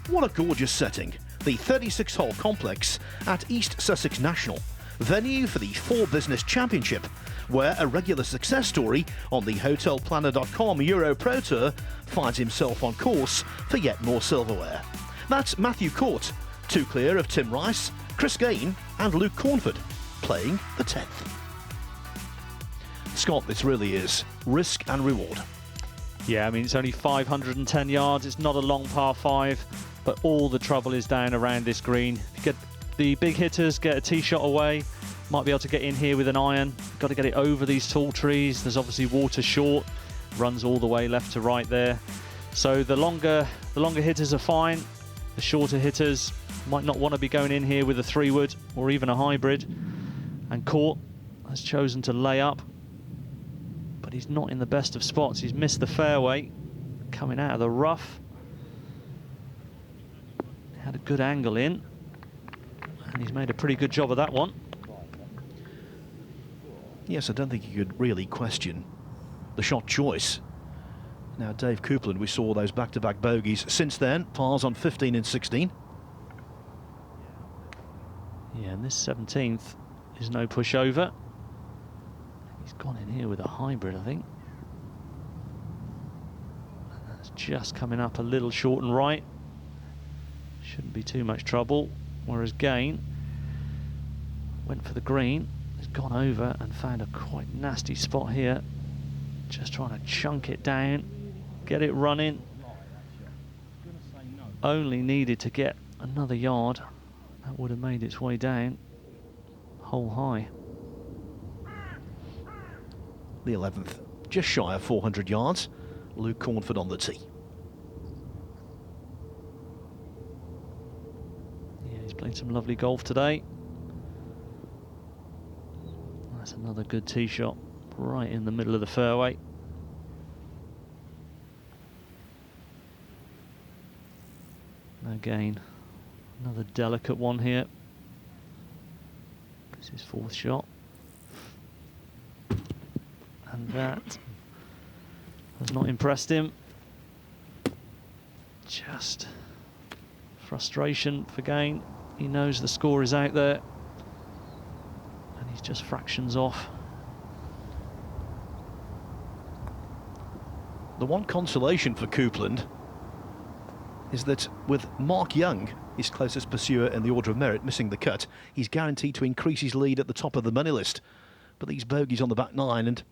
What a gorgeous setting. The 36-hole complex at East Sussex National, venue for the FORE Business Championship, where a regular success story on the HotelPlanner.com Europro Tour finds himself on course for yet more silverware. That's Matthew Court, 2 clear of Tim Rice, Chris Gain and Luke Cornford, playing the 10th. Scott, this really is risk and reward. Yeah, I mean, it's only 510 yards. It's not a long par 5. But all the trouble is down around this green. If you get the big hitters, get a tee shot away, might be able to get in here with an iron. Got to get it over these tall trees. There's obviously water short, runs all the way left to right there. So the longer hitters are fine. The shorter hitters might not want to be going in here with a 3-wood or even a hybrid. And Court has chosen to lay up, but he's not in the best of spots. He's missed the fairway coming out of the rough. Had a good angle in, and he's made a pretty good job of that one. Yes, I don't think you could really question the shot choice. Now, Dave Coupland, we saw those back-to-back bogeys. Since then, pars on 15 and 16. Yeah, and this 17th is no pushover. He's gone in here with a hybrid, I think. And that's just coming up a little short and right. Shouldn't be too much trouble. Whereas Gain went for the green, has gone over and found a quite nasty spot here. Just trying to chunk it down, get it running. Only needed to get another yard. That would have made its way down hole high. The 11th, just shy of 400 yards. Luke Cornford on the tee. Played some lovely golf today. That's another good tee shot right in the middle of the fairway. Again, another delicate one here. This is 4th shot. And that has not impressed him. Just frustration for Gain. He knows the score is out there, and he's just fractions off. The one consolation for Coupland is that with Mark Young, his closest pursuer in the order of merit, missing the cut, he's guaranteed to increase his lead at the top of the money list. But these bogeys on the back 9, and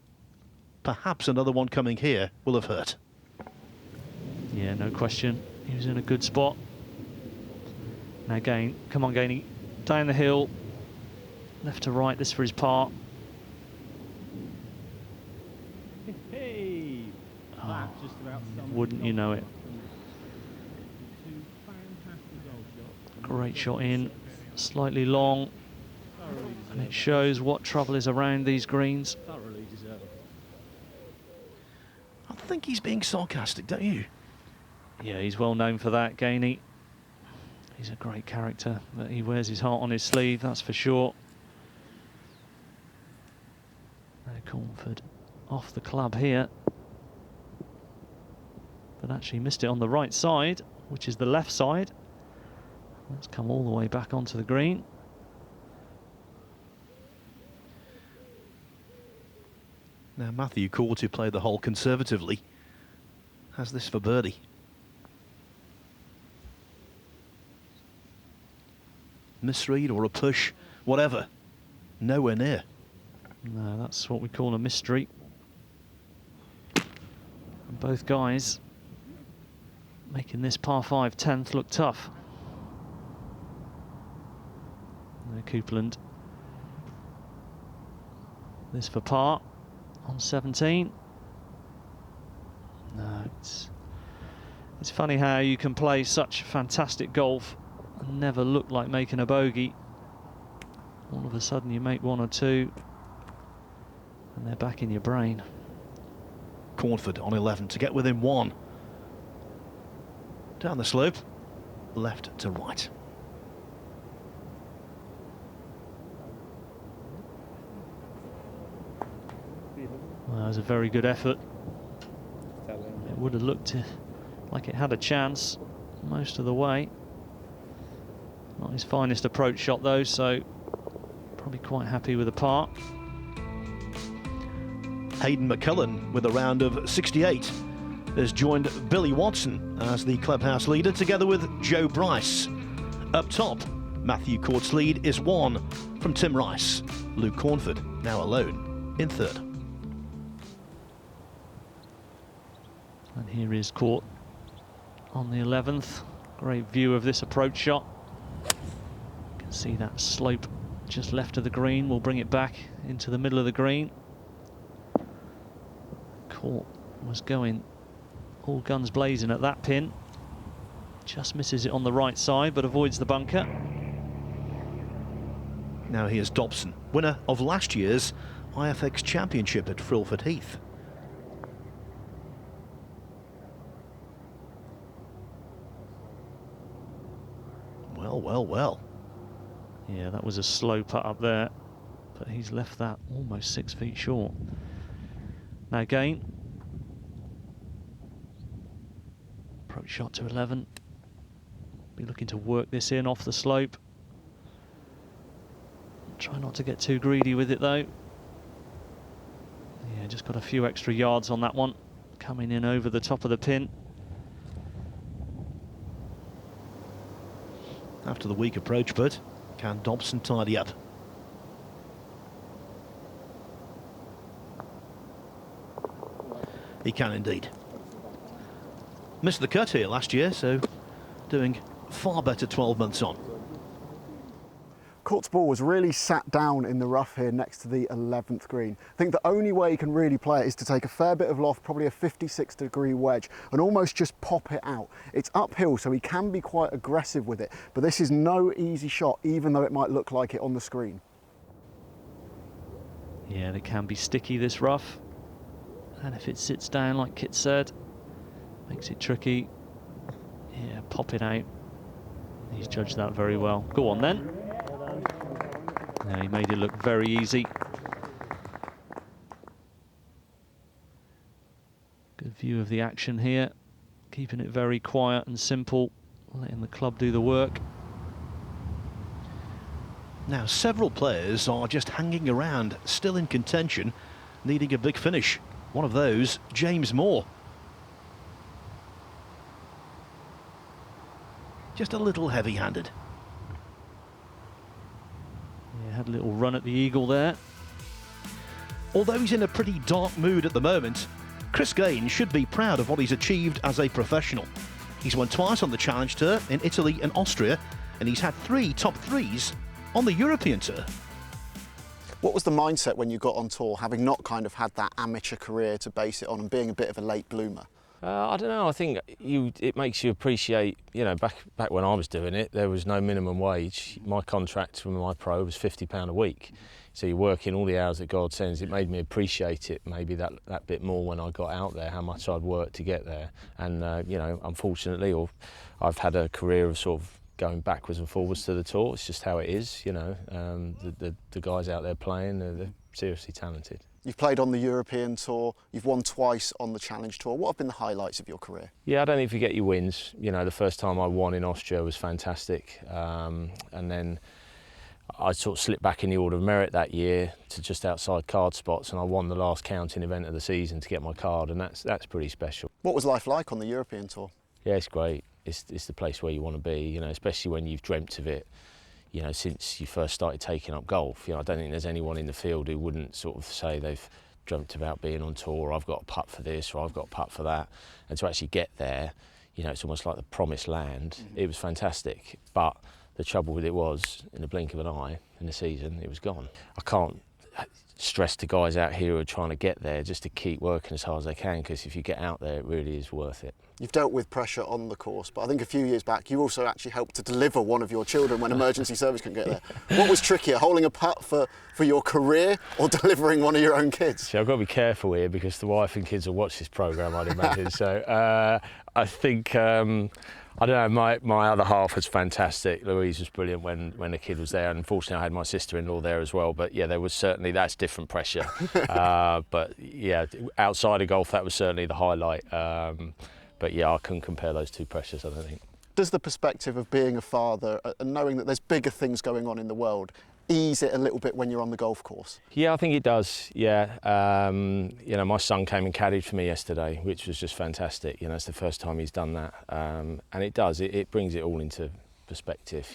perhaps another one coming here, will have hurt. Yeah, no question. He was in a good spot. Now again, come on Gainey, down the hill, left to right, this for his par. Hey, Oh, just about wouldn't you know it. Great shot in, slightly long, and it shows what trouble is around these greens. thoroughly deserved. I think he's being sarcastic, don't you? Yeah, he's well known for that, Gainey. He's a great character, but he wears his heart on his sleeve, that's for sure. Now Cornford off the club here, but actually missed it on the right side, which is the left side. Let's come all the way back onto the green. Now Matthew Court, who played the hole conservatively, has this for birdie. Misread or a push, whatever. Nowhere near. No, that's what we call a mystery. And both guys making this par 5 10th look tough. No Coupland. This for par on 17. No, it's funny how you can play such fantastic golf and never look like making a bogey. All of a sudden you make one or two and they're back in your brain. Cornford on 11 to get within one. Down the slope, left to right. Well, that was a very good effort. It would have looked like it had a chance most of the way. Not his finest approach shot though, so probably quite happy with the par. Hayden McCullen with a round of 68 has joined Billy Watson as the clubhouse leader together with Joe Bryce. Up top, Matthew Court's lead is 1 from Tim Rice. Luke Cornford now alone in third. And here is Court on the 11th. Great view of this approach shot. You can see that slope just left of the green. We'll bring it back into the middle of the green. Court was going all guns blazing at that pin. Just misses it on the right side, but avoids the bunker. Now here's Dobson, winner of last year's IFX Championship at Frilford Heath. Well, well, well. Yeah, that was a slow putt up there, but he's left that almost 6 feet short. Now again, approach shot to 11. Be looking to work this in off the slope. Try not to get too greedy with it though. Yeah, just got a few extra yards on that one. Coming in over the top of the pin. After the weak approach, but can Dobson tidy up? He can indeed. Missed the cut here last year, so doing far better 12 months on. Court's ball was really sat down in the rough here next to the 11th green. I think the only way he can really play it is to take a fair bit of loft, probably a 56-degree wedge, and almost just pop it out. It's uphill, so he can be quite aggressive with it, but this is no easy shot, even though it might look like it on the screen. Yeah, it can be sticky, this rough. And if it sits down, like Kit said, makes it tricky. Yeah, pop it out. He's judged that very well. Go on then. Yeah, he made it look very easy. Good view of the action here. Keeping it very quiet and simple, letting the club do the work. Now, several players are just hanging around, still in contention, needing a big finish. One of those, James Moore. Just a little heavy-handed. Yeah, had a little run at the eagle there. Although he's in a pretty dark mood at the moment, Chris Gaines should be proud of what he's achieved as a professional. He's won twice on the Challenge Tour in Italy and Austria, and he's had 3 top 3s on the European Tour. What was the mindset when you got on tour, having not kind of had that amateur career to base it on and being a bit of a late bloomer? I don't know. I think it makes you appreciate. You know, back when I was doing it, there was no minimum wage. My contract from my pro was £50 a week. So you're working all the hours that God sends. It made me appreciate it maybe that bit more when I got out there, how much I'd worked to get there. And you know, unfortunately, I've had a career of sort of going backwards and forwards to the tour. It's just how it is. You know, the guys out there playing, they're seriously talented. You've played on the European Tour, you've won twice on the Challenge Tour. What have been the highlights of your career? Yeah, I don't think you forget your wins. You know, the first time I won in Austria was fantastic. And then I sort of slipped back in the order of merit that year to just outside card spots, and I won the last counting event of the season to get my card, and that's pretty special. What was life like on the European Tour? Yeah, it's great. It's the place where you want to be, you know, especially when you've dreamt of it, you know, since you first started taking up golf. You know, I don't think there's anyone in the field who wouldn't sort of say they've dreamt about being on tour, or I've got a putt for this, or I've got a putt for that. And to actually get there, you know, it's almost like the promised land. It was fantastic. But the trouble with it was, in the blink of an eye, in the season, it was gone. I can't stress to guys out here who are trying to get there just to keep working as hard as they can, because if you get out there, it really is worth it. You've dealt with pressure on the course, but I think a few years back you also actually helped to deliver one of your children when emergency service couldn't get there. What was trickier, holding a putt for your career or delivering one of your own kids? See, I've got to be careful here because the wife and kids will watch this programme, I'd imagine. So I think, I don't know, my other half was fantastic. Louise was brilliant when the kid was there. And unfortunately, I had my sister-in-law there as well. But yeah, there was certainly, that's different pressure. But yeah, outside of golf, that was certainly the highlight. But yeah, I couldn't compare those two pressures, I don't think. Does the perspective of being a father and knowing that there's bigger things going on in the world ease it a little bit when you're on the golf course? Yeah, I think it does, yeah. You know, my son came and caddied for me yesterday, which was just fantastic. You know, it's the first time he's done that. And it does, it brings it all into perspective.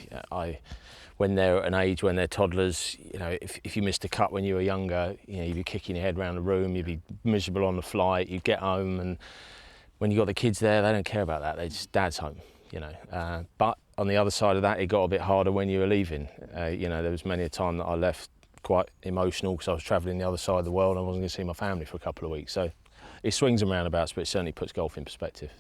When they're at an age when they're toddlers, you know, if you missed a cut when you were younger, you know, you'd be kicking your head around the room, you'd be miserable on the flight, you'd get home, and when you've got the kids there, they don't care about that. They just, Dad's home, you know. But on the other side of that, it got a bit harder when you were leaving. You know, there was many a time that I left quite emotional because I was travelling the other side of the world and I wasn't going to see my family for a couple of weeks. So it swings and roundabouts, but it certainly puts golf in perspective.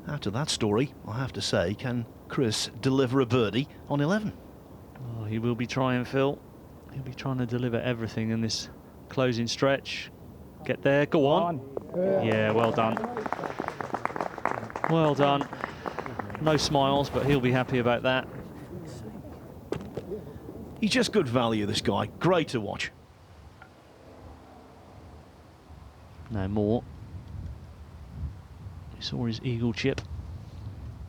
After that story, I have to say, can Chris deliver a birdie on 11? Oh, he will be trying, Phil. He'll be trying to deliver everything in this closing stretch. Get there, go on. Yeah, well done. Well done. No smiles, but he'll be happy about that. He's just good value, this guy. Great to watch. No more. He saw his eagle chip.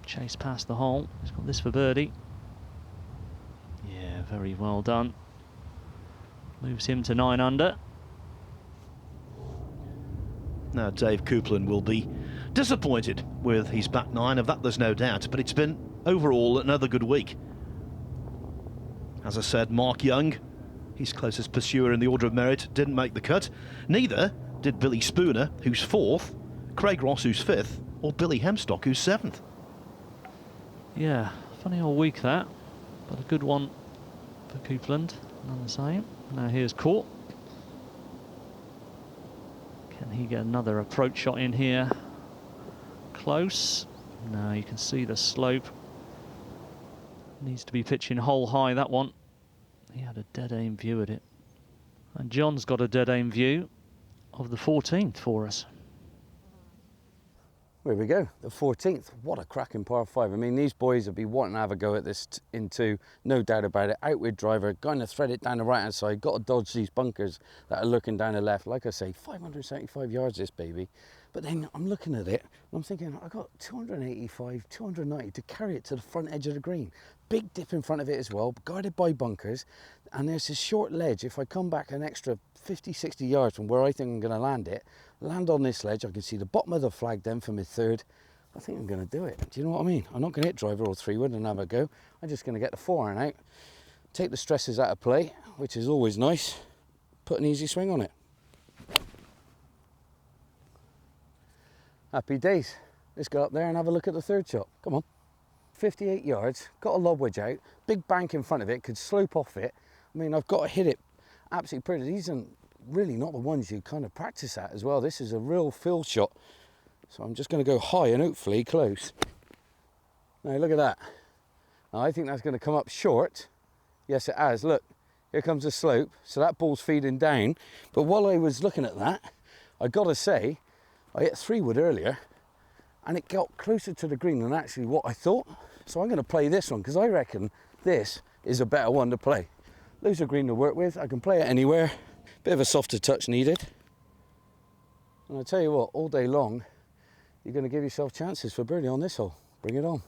Chase past the hole. He's got this for birdie. Yeah, very well done. Moves him to 9 under. Now Dave Coupland will be disappointed with his back nine, of that there's no doubt, but it's been overall another good week. As I said, Mark Young, his closest pursuer in the order of merit, didn't make the cut. Neither did Billy Spooner, who's 4th, Craig Ross, who's 5th, or Billy Hemstock, who's 7th. Yeah, funny old week that, but a good one for Coupland, none the same. Now here's Court. Can he get another approach shot in here? Close. No, you can see the slope. Needs to be pitching hole high, that one. He had a dead aim view at it. And John's got a dead aim view of the 14th for us. There we go, the 14th. What a cracking par 5. I mean, these boys will be wanting to have a go at this in 2, no doubt about it. Outward driver, going to thread it down the right-hand side, got to dodge these bunkers that are looking down the left. Like I say, 575 yards, this baby. But then I'm looking at it, and I'm thinking, I got 285, 290 to carry it to the front edge of the green. Big dip in front of it as well, guarded by bunkers. And there's this short ledge. If I come back an extra 50, 60 yards from where I think I'm going to land on this ledge, I can see the bottom of the flag then for my 3rd. I think I'm going to do it. Do you know what I mean? I'm not going to hit driver or 3-wood and have a go. I'm just going to get the 4-iron out, take the stresses out of play, which is always nice, put an easy swing on it. Happy days. Let's go up there and have a look at the 3rd shot. Come on. 58 yards, got a lob wedge out, big bank in front of it, could slope off it. I mean, I've got to hit it absolutely pretty. These are really not the ones you kind of practice at as well. This is a real field shot. So I'm just going to go high and hopefully close. Now look at that. Now, I think that's going to come up short. Yes, it has. Look, here comes the slope. So that ball's feeding down. But while I was looking at that, I got to say, I hit 3-wood earlier and it got closer to the green than actually what I thought. So I'm going to play this one because I reckon this is a better one to play. Loads of green to work with. I can play it anywhere. Bit of a softer touch needed. And I tell you what, all day long, you're going to give yourself chances for birdie on this hole. Bring it on.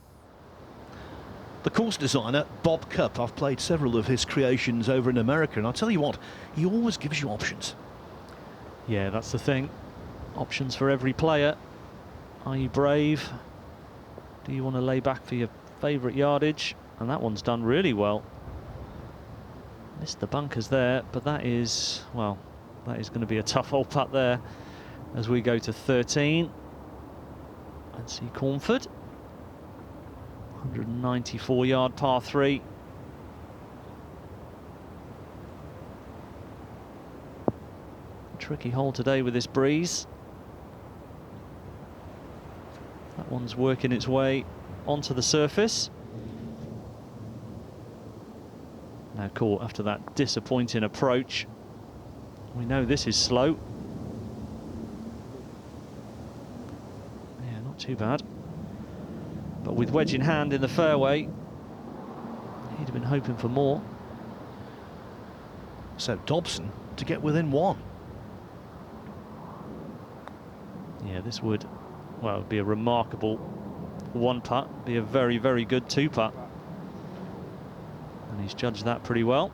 The course designer, Bob Cupp, I've played several of his creations over in America, and I'll tell you what, he always gives you options. Yeah, that's the thing. Options for every player. Are you brave? Do you want to lay back for your favourite yardage? And that one's done really well. Missed the bunkers there, but that is, well, that is going to be a tough hole putt there as we go to 13. Let's see, Cornford. 194-yard par 3. Tricky hole today with this breeze. That one's working its way onto the surface. Now caught after that disappointing approach. We know this is slow. Yeah, not too bad. But with wedge in hand in the fairway, he'd have been hoping for more. So Dobson to get within 1. Yeah, this would, well, be a remarkable 1-putt, be a very, very good 2-putt. And he's judged that pretty well.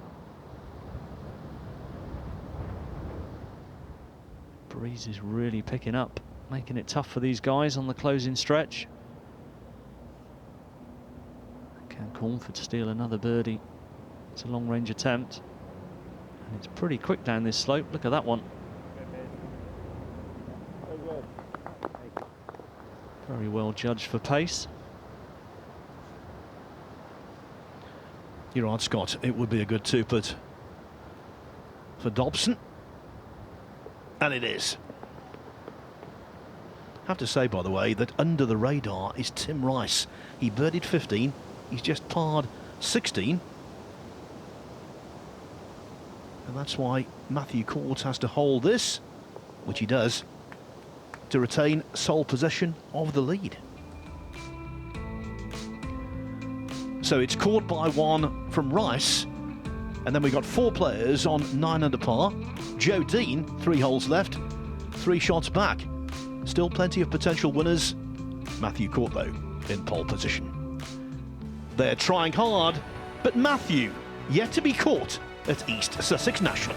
Breeze is really picking up, making it tough for these guys on the closing stretch. Can Cornford steal another birdie? It's a long-range attempt. And it's pretty quick down this slope. Look at that one. Very well judged for pace. You're right, Scott. It would be a good 2-putt for Dobson. And it is. I have to say, by the way, that under the radar is Tim Rice. He birdied 15. He's just parred 16. And that's why Matthew Court has to hold this, which he does, to retain sole possession of the lead. So it's Court by 1 from Rice. And then we've got 4 players on 9 under par. Joe Dean, 3 holes left, 3 shots back. Still plenty of potential winners. Matthew Court, though, in pole position. They're trying hard, but Matthew yet to be caught at East Sussex National.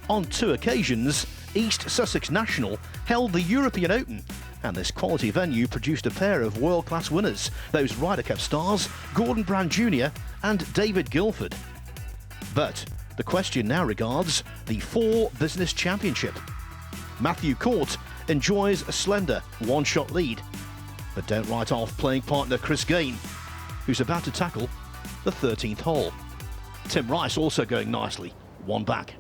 On 2 occasions, East Sussex National held the European Open, and this quality venue produced a pair of world-class winners, those Ryder Cup stars, Gordon Brand Jr. and David Guilford. But the question now regards the FORE Business Championship. Matthew Court enjoys a slender 1-shot lead, but don't write off playing partner Chris Gain, who's about to tackle the 13th hole. Tim Rice also going nicely, 1 back.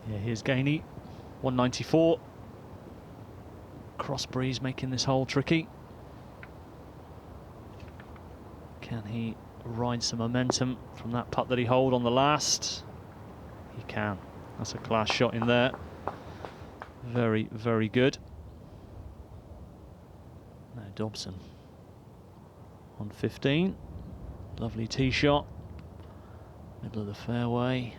Yeah, here's Gainey, 194. Cross breeze making this hole tricky. Can he ride some momentum from that putt that he holed on the last? He can. That's a class shot in there. Very, very good. Now Dobson on 15. Lovely tee shot. Middle of the fairway.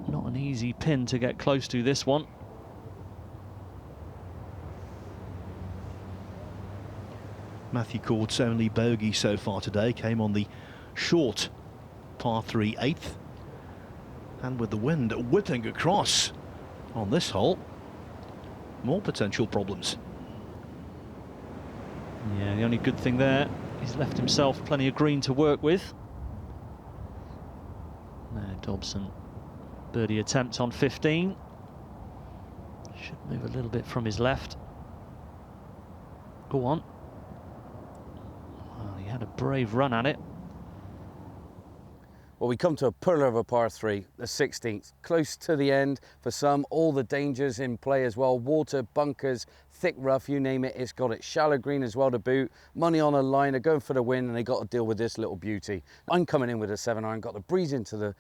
Not an easy pin to get close to this one. Matthew Court's only bogey so far today came on the short par 3 8th. And with the wind whipping across on this hole. More potential problems. Yeah, the only good thing there, he's left himself plenty of green to work with. Now Dobson, birdie attempt on 15. Should move a little bit from his left. Go on. Well, he had a brave run at it. Well, we come to a pearler of a par 3, the 16th, close to the end for some, all the dangers in play as well, water, bunkers, thick rough, you name it, it's got it. Shallow green as well to boot, money on a line, they're going for the win and they got to deal with this little beauty. I'm coming in with a 7-iron, got the breeze into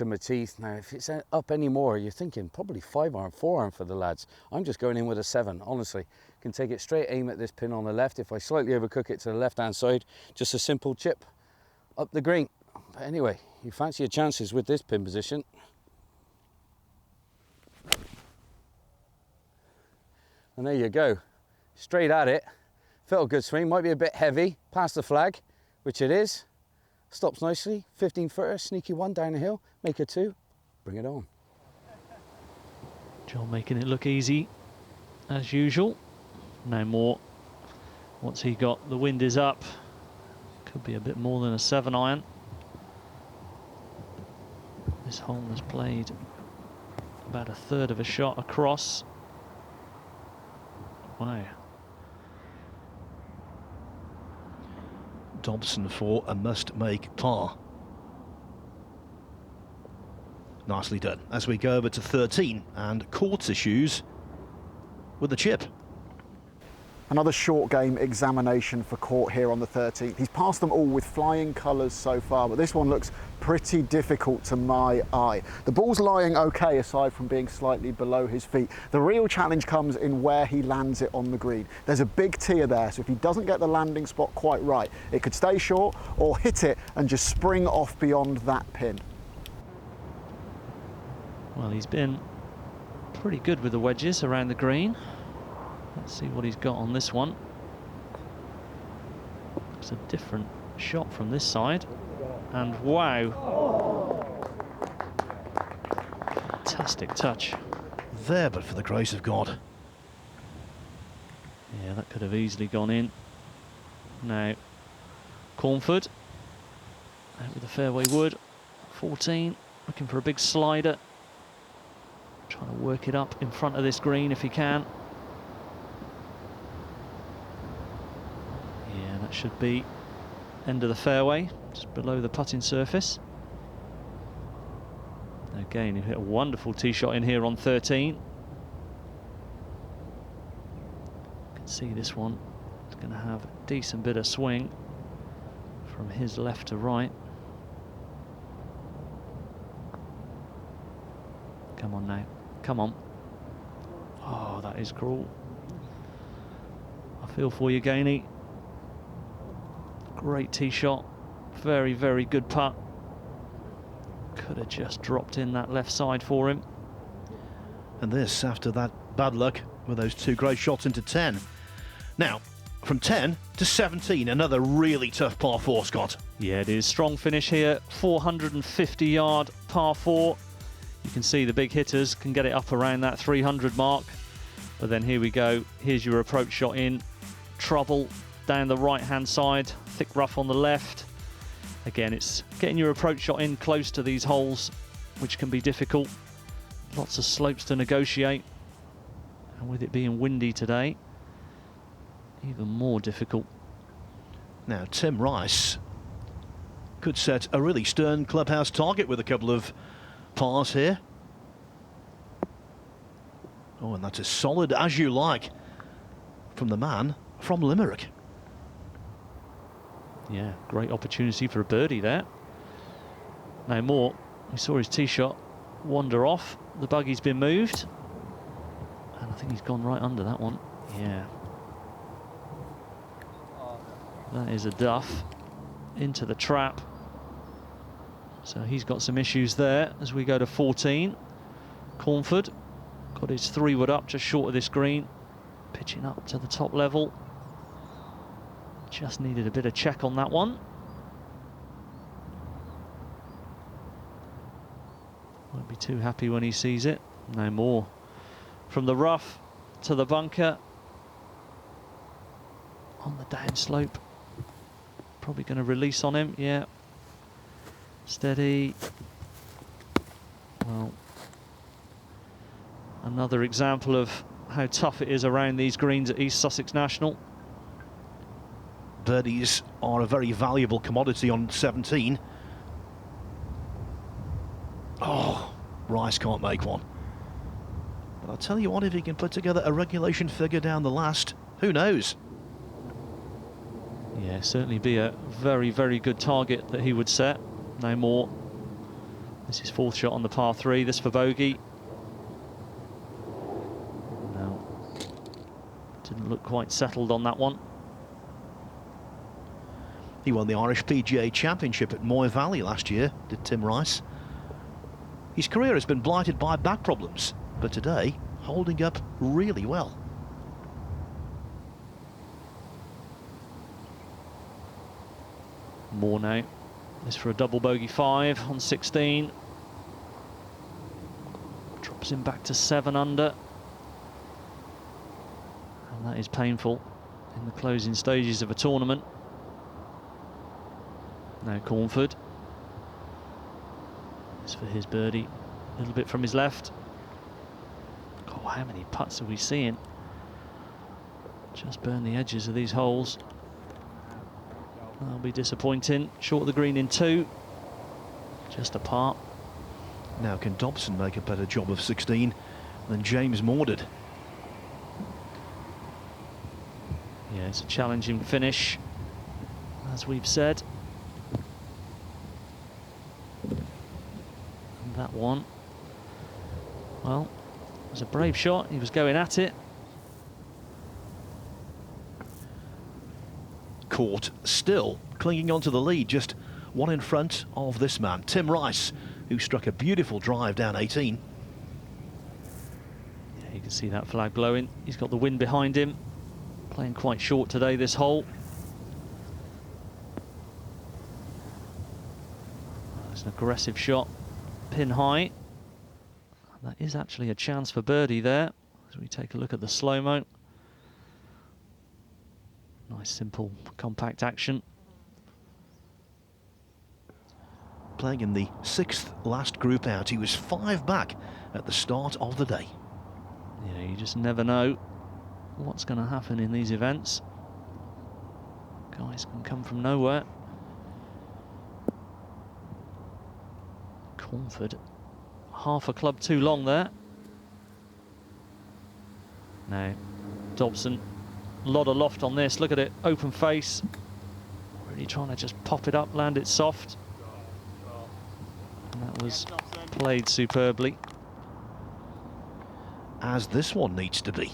my teeth. Now, if it's up any more, you're thinking probably 5-iron, 4-iron for the lads. I'm just going in with a 7, honestly. Can take it straight aim at this pin on the left. If I slightly overcook it to the left-hand side, just a simple chip up the green. But anyway, you fancy your chances with this pin position. And there you go, straight at it. Felt a good swing, might be a bit heavy, past the flag, which it is. Stops nicely, 15 footer, sneaky one down the hill, make a 2, bring it on. John making it look easy, as usual. No more. What's he got? The wind is up. Could be a bit more than a 7-iron. This hole has played about a third of a shot across. Wow. Dobson for a must-make par. Nicely done. As we go over to 13 and courts issues with the chip. Another short game examination for Court here on the 13th. He's passed them all with flying colours so far, but this one looks pretty difficult to my eye. The ball's lying okay aside from being slightly below his feet. The real challenge comes in where he lands it on the green. There's a big tier there, so if he doesn't get the landing spot quite right, it could stay short or hit it and just spring off beyond that pin. Well, he's been pretty good with the wedges around the green. Let's see what he's got on this one. It's a different shot from this side. And wow. Fantastic touch. There, but for the grace of God. Yeah, that could have easily gone in. Now, Cornford out with the fairway wood. 14, looking for a big slider. Trying to work it up in front of this green if he can. Yeah, that should be end of the fairway, just below the putting surface. Again, he hit a wonderful tee shot in here on 13. You can see this one is going to have a decent bit of swing from his left to right. Come on now, come on. Oh, that is cruel. I feel for you, Gainey. Great tee shot, very, very good putt. Could have just dropped in that left side for him. And this after that bad luck with those 2 great shots into 10. Now, from 10 to 17, another really tough par 4, Scott. Yeah, it is. Strong finish here, 450-yard par 4. You can see the big hitters can get it up around that 300 mark. But then here we go. Here's your approach shot in. Trouble down the right-hand side. Thick rough on the left. Again, it's getting your approach shot in close to these holes, which can be difficult. Lots of slopes to negotiate. And with it being windy today, even more difficult. Now, Tim Rice could set a really stern clubhouse target with a couple of pars here. Oh, and that's as solid as you like from the man from Limerick. Yeah, great opportunity for a birdie there. No more. We saw his tee shot wander off. The buggy's been moved. And I think he's gone right under that one. Yeah. That is a duff into the trap. So he's got some issues there as we go to 14. Cornford got his 3-wood up just short of this green. Pitching up to the top level. Just needed a bit of check on that one. Won't be too happy when he sees it. No more. from the rough to the bunker. On the downslope. Probably going to release on him, yeah. Steady. Well, another example of how tough it is around these greens at East Sussex National. Birdies are a very valuable commodity on 17. Oh, Rice can't make one. But I'll tell you what, if he can put together a regulation figure down the last, who knows? Yeah, certainly be a very, very good target that he would set. No more. This is fourth shot on the par 3. This for bogey. No. Didn't look quite settled on that one. He won the Irish PGA Championship at Moy Valley last year, did Tim Rice. His career has been blighted by back problems, but today, holding up really well. More now. This for a double bogey 5 on 16. Drops him back to 7 under. And that is painful in the closing stages of a tournament. Now Cornford. This for his birdie. A little bit from his left. Oh, how many putts are we seeing? Just burn the edges of these holes. That'll be disappointing. Short of the green in 2. Just a par. Now can Dobson make a better job of 16 than James Moore did? Yeah, it's a challenging finish, as we've said. And that one, well, it was a brave shot. He was going at it. Caught still clinging onto the lead, just one in front of this man, Tim Rice, who struck a beautiful drive down 18. Yeah, you can see that flag blowing. He's got the wind behind him. Playing quite short today, this hole. That's an aggressive shot, pin high. That is actually a chance for birdie there, as we take a look at the slow-mo. Nice, simple, compact action. Playing in the 6th last group out, he was 5 back at the start of the day. Yeah, you just never know what's going to happen in these events. Guys can come from nowhere. Cornford, half a club too long there. Now, Dobson. A lot of loft on this. Look at it, open face. Really trying to just pop it up, land it soft. And that was played superbly. As this one needs to be.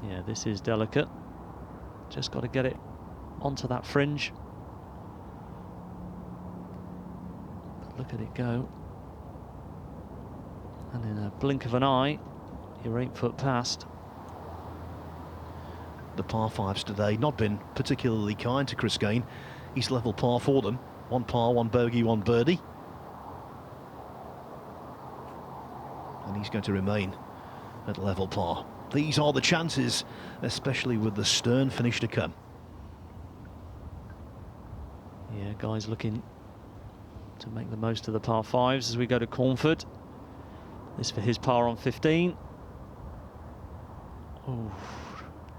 Yeah, this is delicate. Just got to get it onto that fringe. But look at it go. And in a blink of an eye, you're 8 foot past. The par 5s today not been particularly kind to Chris Gain. He's level par for them. 1 par, 1 bogey, 1 birdie. And he's going to remain at level par. These are the chances, especially with the stern finish to come. Yeah, guys looking to make the most of the par 5s as we go to Cornford. This for his par on 15. Oh.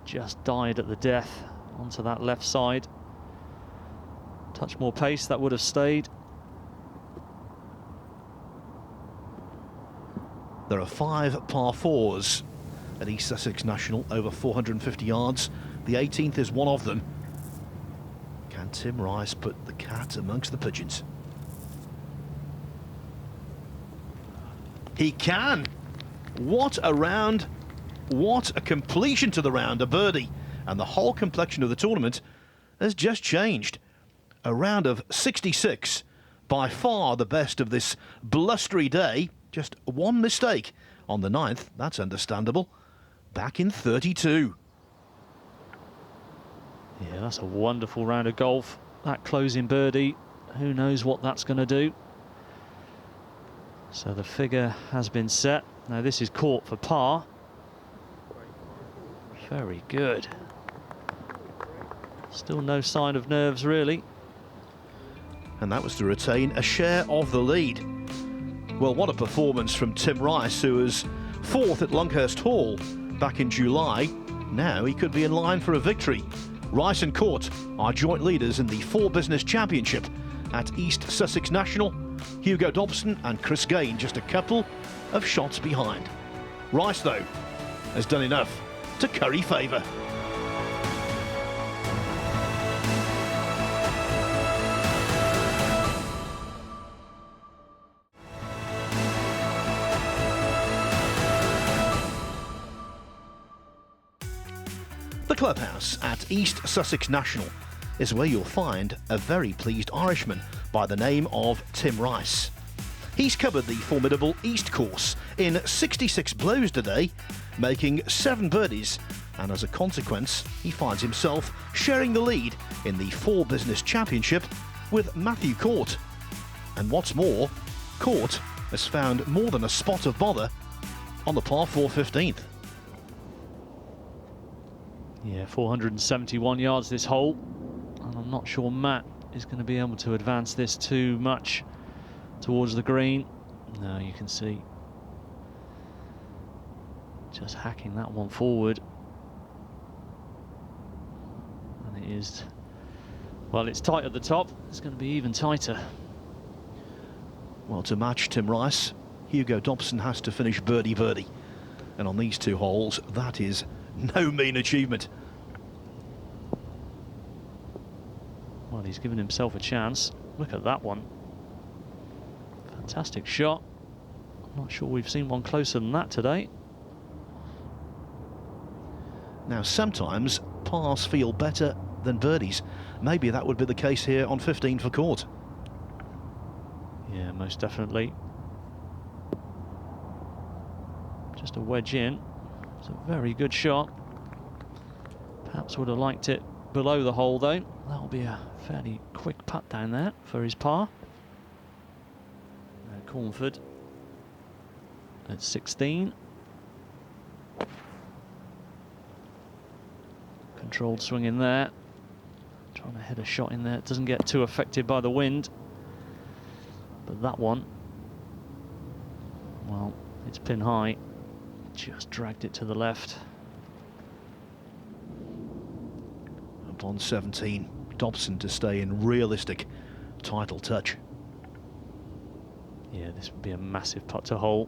Just died at the death onto that left side. Touch more pace, that would have stayed. There are 5 par 4s at East Sussex National, over 450 yards. The 18th is one of them. Can Tim Rice put the cat amongst the pigeons? He can! What a round! What a completion to the round, a birdie. And the whole complexion of the tournament has just changed. A round of 66, by far the best of this blustery day. Just one mistake on the 9th, that's understandable. Back in 32. Yeah, that's a wonderful round of golf. That closing birdie, who knows what that's going to do. So the figure has been set. Now this is caught for par. Very good. Still no sign of nerves, really. And that was to retain a share of the lead. Well, what a performance from Tim Rice, who was 4th at Longhurst Hall back in July. Now he could be in line for a victory. Rice and Court are joint leaders in the FORE Business Championship at East Sussex National. Hugo Dobson and Chris Gain just a couple of shots behind. Rice, though, has done enough to curry favour. The clubhouse at East Sussex National is where you'll find a very pleased Irishman by the name of Tim Rice. He's covered the formidable East course in 66 blows today, making 7 birdies, and as a consequence, he finds himself sharing the lead in the FORE Business Championship with Matthew Court. And what's more, Court has found more than a spot of bother on the par 4 15th. Yeah, 471 yards this hole, and I'm not sure Matt is going to be able to advance this too much towards the green. No, you can see just hacking that one forward, and it is, well, it's tight at the top. It's going to be even tighter. Well, to match Tim Rice, Hugo Dobson has to finish birdie-birdie, and on these 2 holes, that is no mean achievement. Well, he's given himself a chance. Look at that one. Fantastic shot. I'm not sure we've seen one closer than that today. Now, sometimes pars feel better than birdies. Maybe that would be the case here on 15 for Court. Yeah, most definitely. Just a wedge in. It's a very good shot. Perhaps would have liked it below the hole, though. That'll be a fairly quick putt down there for his par. Now Cornford at 16. Controlled swing in there. Trying to hit a shot in there. It doesn't get too affected by the wind. But that one, well, it's pin high. Just dragged it to the left. Up on 17, Dobson to stay in realistic title touch. Yeah, this would be a massive putt to hole.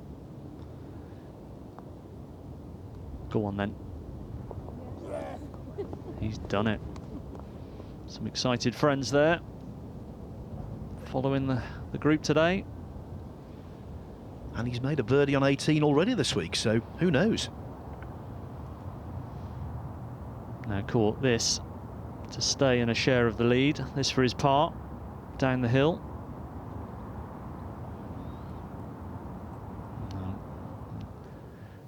Go on then. He's done it. Some excited friends there following the group today. And he's made a birdie on 18 already this week, so who knows? Now caught this to stay in a share of the lead. This for his par down the hill. No.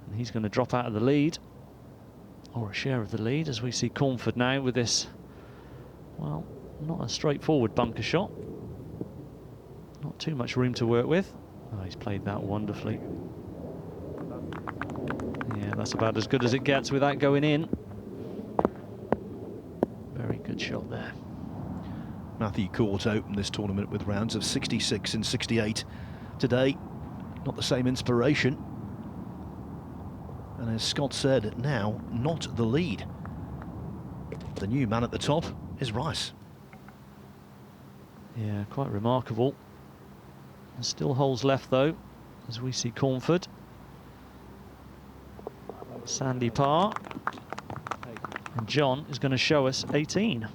And he's going to drop out of the lead, or a share of the lead, as we see Cornford now with this, well, not a straightforward bunker shot. Not too much room to work with. Oh, he's played that wonderfully. Yeah, that's about as good as it gets without going in. Very good shot there. Matthew Court opened this tournament with rounds of 66 and 68. Today, not the same inspiration. And as Scott said, now not the lead. The new man at the top is Rice. Yeah, quite remarkable. There's still holes left though, as we see Cornford. Sandy par. And John is going to show us 18.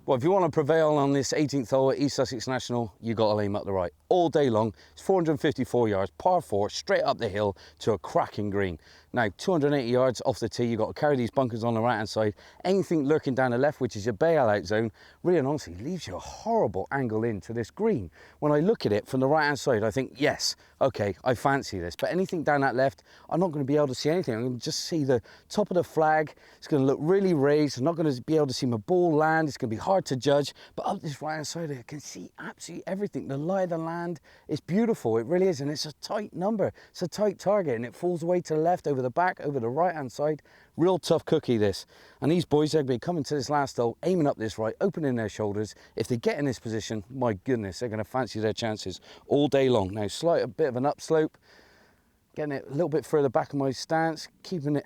Well, if you want to prevail on this 18th hole at East Sussex National, you got to aim up the right. All day long, it's 454 yards, par 4, straight up the hill to a cracking green. Now, 280 yards off the tee, you've got to carry these bunkers on the right-hand side. Anything lurking down the left, which is your bailout zone, really and honestly leaves you a horrible angle into this green. When I look at it from the right-hand side, I think, yes, okay, I fancy this. But anything down that left, I'm not going to be able to see anything. I'm going to just see the top of the flag. It's going to look really raised. I'm not going to be able to see my ball land. It's going to be hard to judge. But up this right-hand side, I can see absolutely everything. The lie of the land is beautiful. It really is. And it's a tight number. It's a tight target. And it falls away to the left, over the back, over the right-hand side. Real tough cookie, this. And these boys, they're going to be coming to this last hole, aiming up this right, opening their shoulders. If they get in this position, my goodness, they're going to fancy their chances all day long. Now, a bit of an upslope, getting it a little bit further back of my stance, keeping it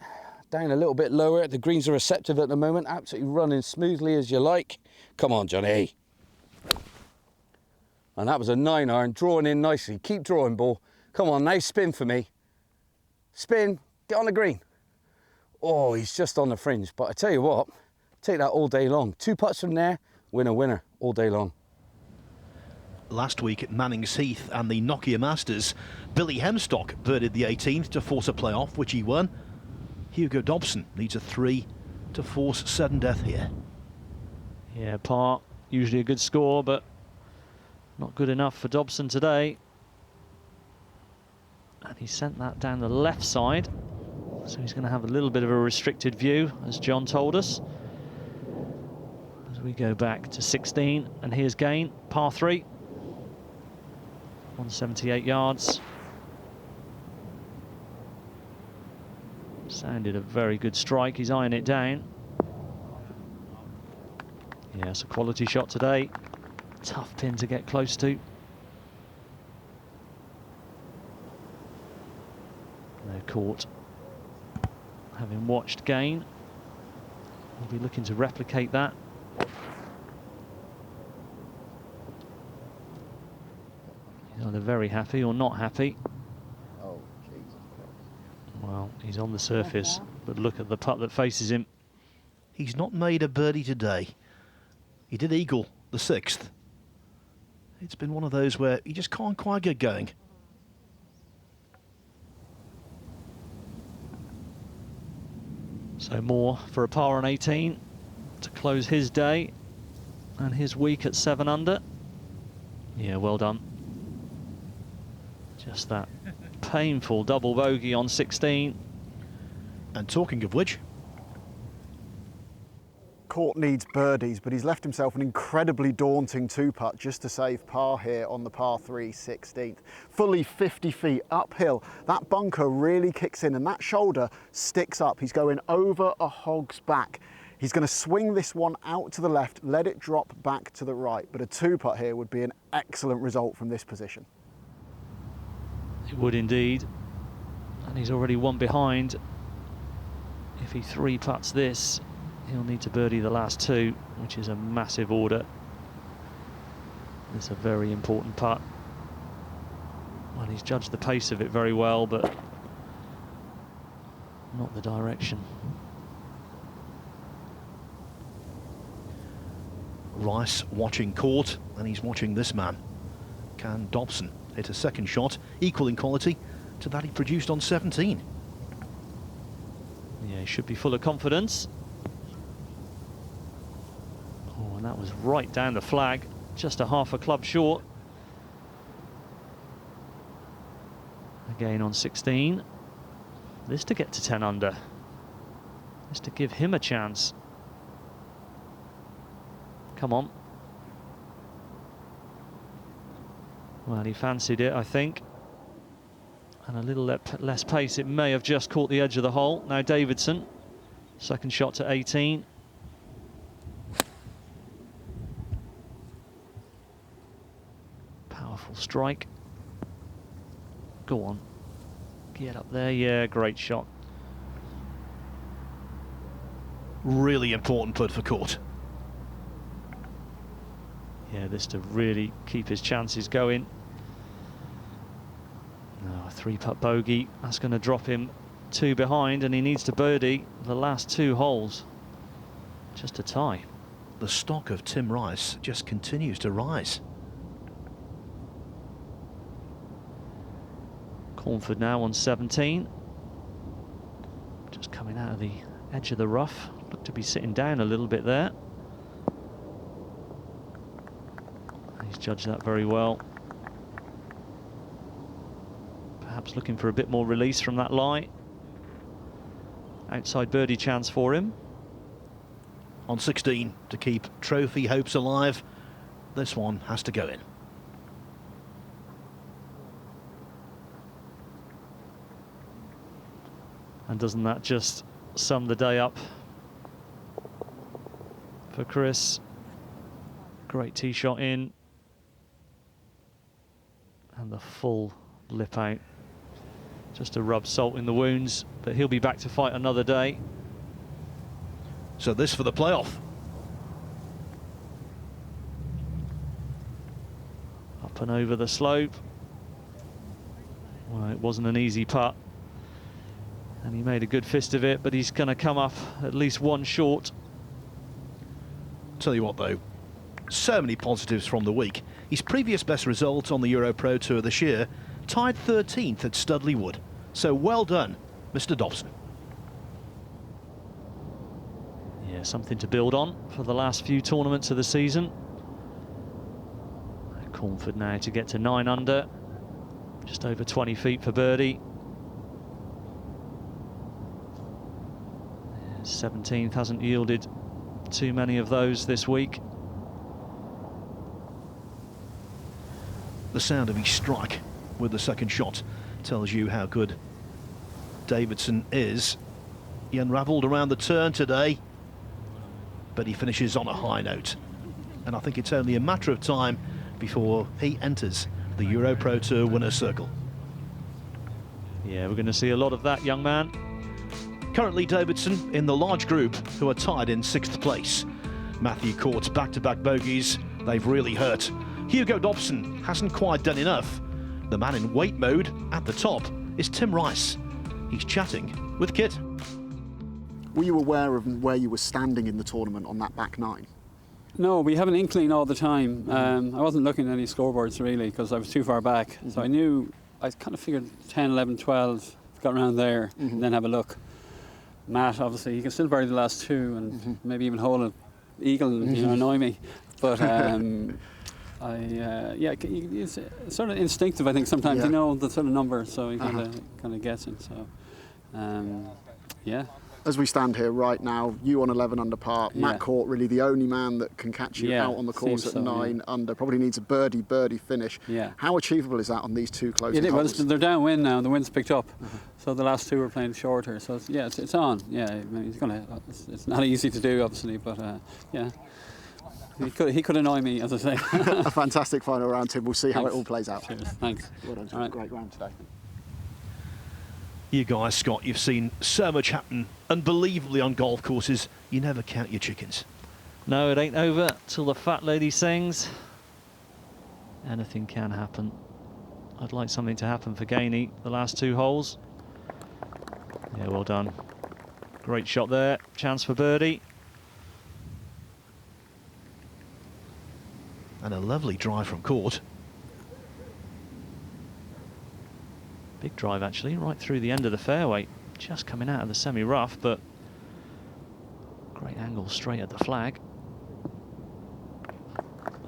down a little bit lower. The greens are receptive at the moment, absolutely running smoothly as you like. Come on, Johnny. And that was a 9-iron, drawing in nicely. Keep drawing, ball. Come on, now spin for me. Spin, get on the green. Oh, he's just on the fringe, but I tell you what, take that all day long. 2 putts from there, winner all day long. Last week at Mannings Heath and the Nokia Masters, Billy Hemstock birdied the 18th to force a playoff, which he won. Hugo Dobson needs a 3 to force sudden death here. Yeah, par, usually a good score, but not good enough for Dobson today. And he sent that down the left side. So he's going to have a little bit of a restricted view, as John told us. As we go back to 16, and here's Gain, par 3. 178 yards. Sounded a very good strike, he's eyeing it down. Yeah, it's a quality shot today. Tough pin to get close to. No caught. Having watched Gain, we'll be looking to replicate that. He's either very happy or not happy. Oh, Jesus. Well, he's on the surface, but look at the putt that faces him. He's not made a birdie today. He did eagle the 6th. It's been one of those where he just can't quite get going. So more for a par on 18 to close his day and his week at 7 under. Yeah, well done. Just that painful double bogey on 16. And talking of which, Court needs birdies, but he's left himself an incredibly daunting 2-putt just to save par here on the par 3 16th. Fully 50 feet uphill. That bunker really kicks in and that shoulder sticks up. He's going over a hog's back. He's going to swing this one out to the left, let it drop back to the right. But a 2-putt here would be an excellent result from this position. It would indeed. And he's already 1 behind. If he 3-putts this, he'll need to birdie the last 2, which is a massive order. It's a very important putt. Well, he's judged the pace of it very well, but not the direction. Rice watching Court, and he's watching this man. Can Dobson hit a second shot, equal in quality to that he produced on 17? Yeah, he should be full of confidence. Oh, and that was right down the flag, just a half a club short. Again on 16. This to get to 10 under. This to give him a chance. Come on. Well, he fancied it, I think. And a little less pace, it may have just caught the edge of the hole. Now Davidson, second shot to 18. Powerful strike. Go on. Get up there, yeah, great shot. Really important putt for Court. Yeah, this to really keep his chances going. No, a 3-putt bogey, that's going to drop him 2 behind, and he needs to birdie the last 2 holes. Just a tie. The stock of Tim Rice just continues to rise. Cornford now on 17. Just coming out of the edge of the rough. Looked to be sitting down a little bit there. He's judged that very well. Perhaps looking for a bit more release from that lie. Outside birdie chance for him. On 16 to keep trophy hopes alive. This one has to go in. And doesn't that just sum the day up for Chris? Great tee shot in. And the full lip out. Just to rub salt in the wounds, but he'll be back to fight another day. So this for the playoff. Up and over the slope. Well, it wasn't an easy putt. And he made a good fist of it, but he's going to come up at least one short. Tell you what though, so many positives from the week. His previous best result on the Europro Tour this year, tied 13th at Studley Wood. So well done, Mr. Dobson. Yeah, something to build on for the last few tournaments of the season. Cornford now to get to 9 under, just over 20 feet for birdie. 17th hasn't yielded too many of those this week. The sound of his strike with the second shot tells you how good Davidson is. He unravelled around the turn today, but he finishes on a high note. And I think it's only a matter of time before he enters the Europro Tour winner's circle. Yeah, we're going to see a lot of that, young man. Currently Davidson in the large group who are tied in 6th place. Matthew Court's back-to-back bogeys, they've really hurt. Hugo Dobson hasn't quite done enough. The man in wait mode at the top is Tim Rice. He's chatting with Kit. Were you aware of where you were standing in the tournament on that back 9? No, we have an inkling all the time. I wasn't looking at any scoreboards really because I was too far back. So I knew, I kind of figured 10, 11, 12, got around there and then have a look. Matt, obviously, he can still bury the last 2 and maybe even hold an eagle and annoy me. But yeah, it's sort of instinctive, I think, sometimes. You know the sort of number, so you kind of guessing. So, yeah. As we stand here right now, you on 11 under par, Matt Court really the only man that can catch you out on the course at 9 under. Probably needs a birdie finish. How achievable is that on these 2 closing holes? They're downwind now. The wind's picked up, so the last 2 were playing shorter. So it's on. Yeah, I mean, it's not easy to do, obviously, but yeah. He could annoy me, as I say. A fantastic final round, Tim. We'll see how it all plays out. Cheers. Thanks. Well done, Tim. Great round today. You guys, Scott, you've seen so much happen unbelievably on golf courses. You never count your chickens. No, it ain't over till the fat lady sings. Anything can happen. I'd like something to happen for Gainey the last 2 holes. Yeah, well done. Great shot there. Chance for birdie. And a lovely drive from Court. Big drive, actually, right through the end of the fairway. Just coming out of the semi-rough, but great angle straight at the flag.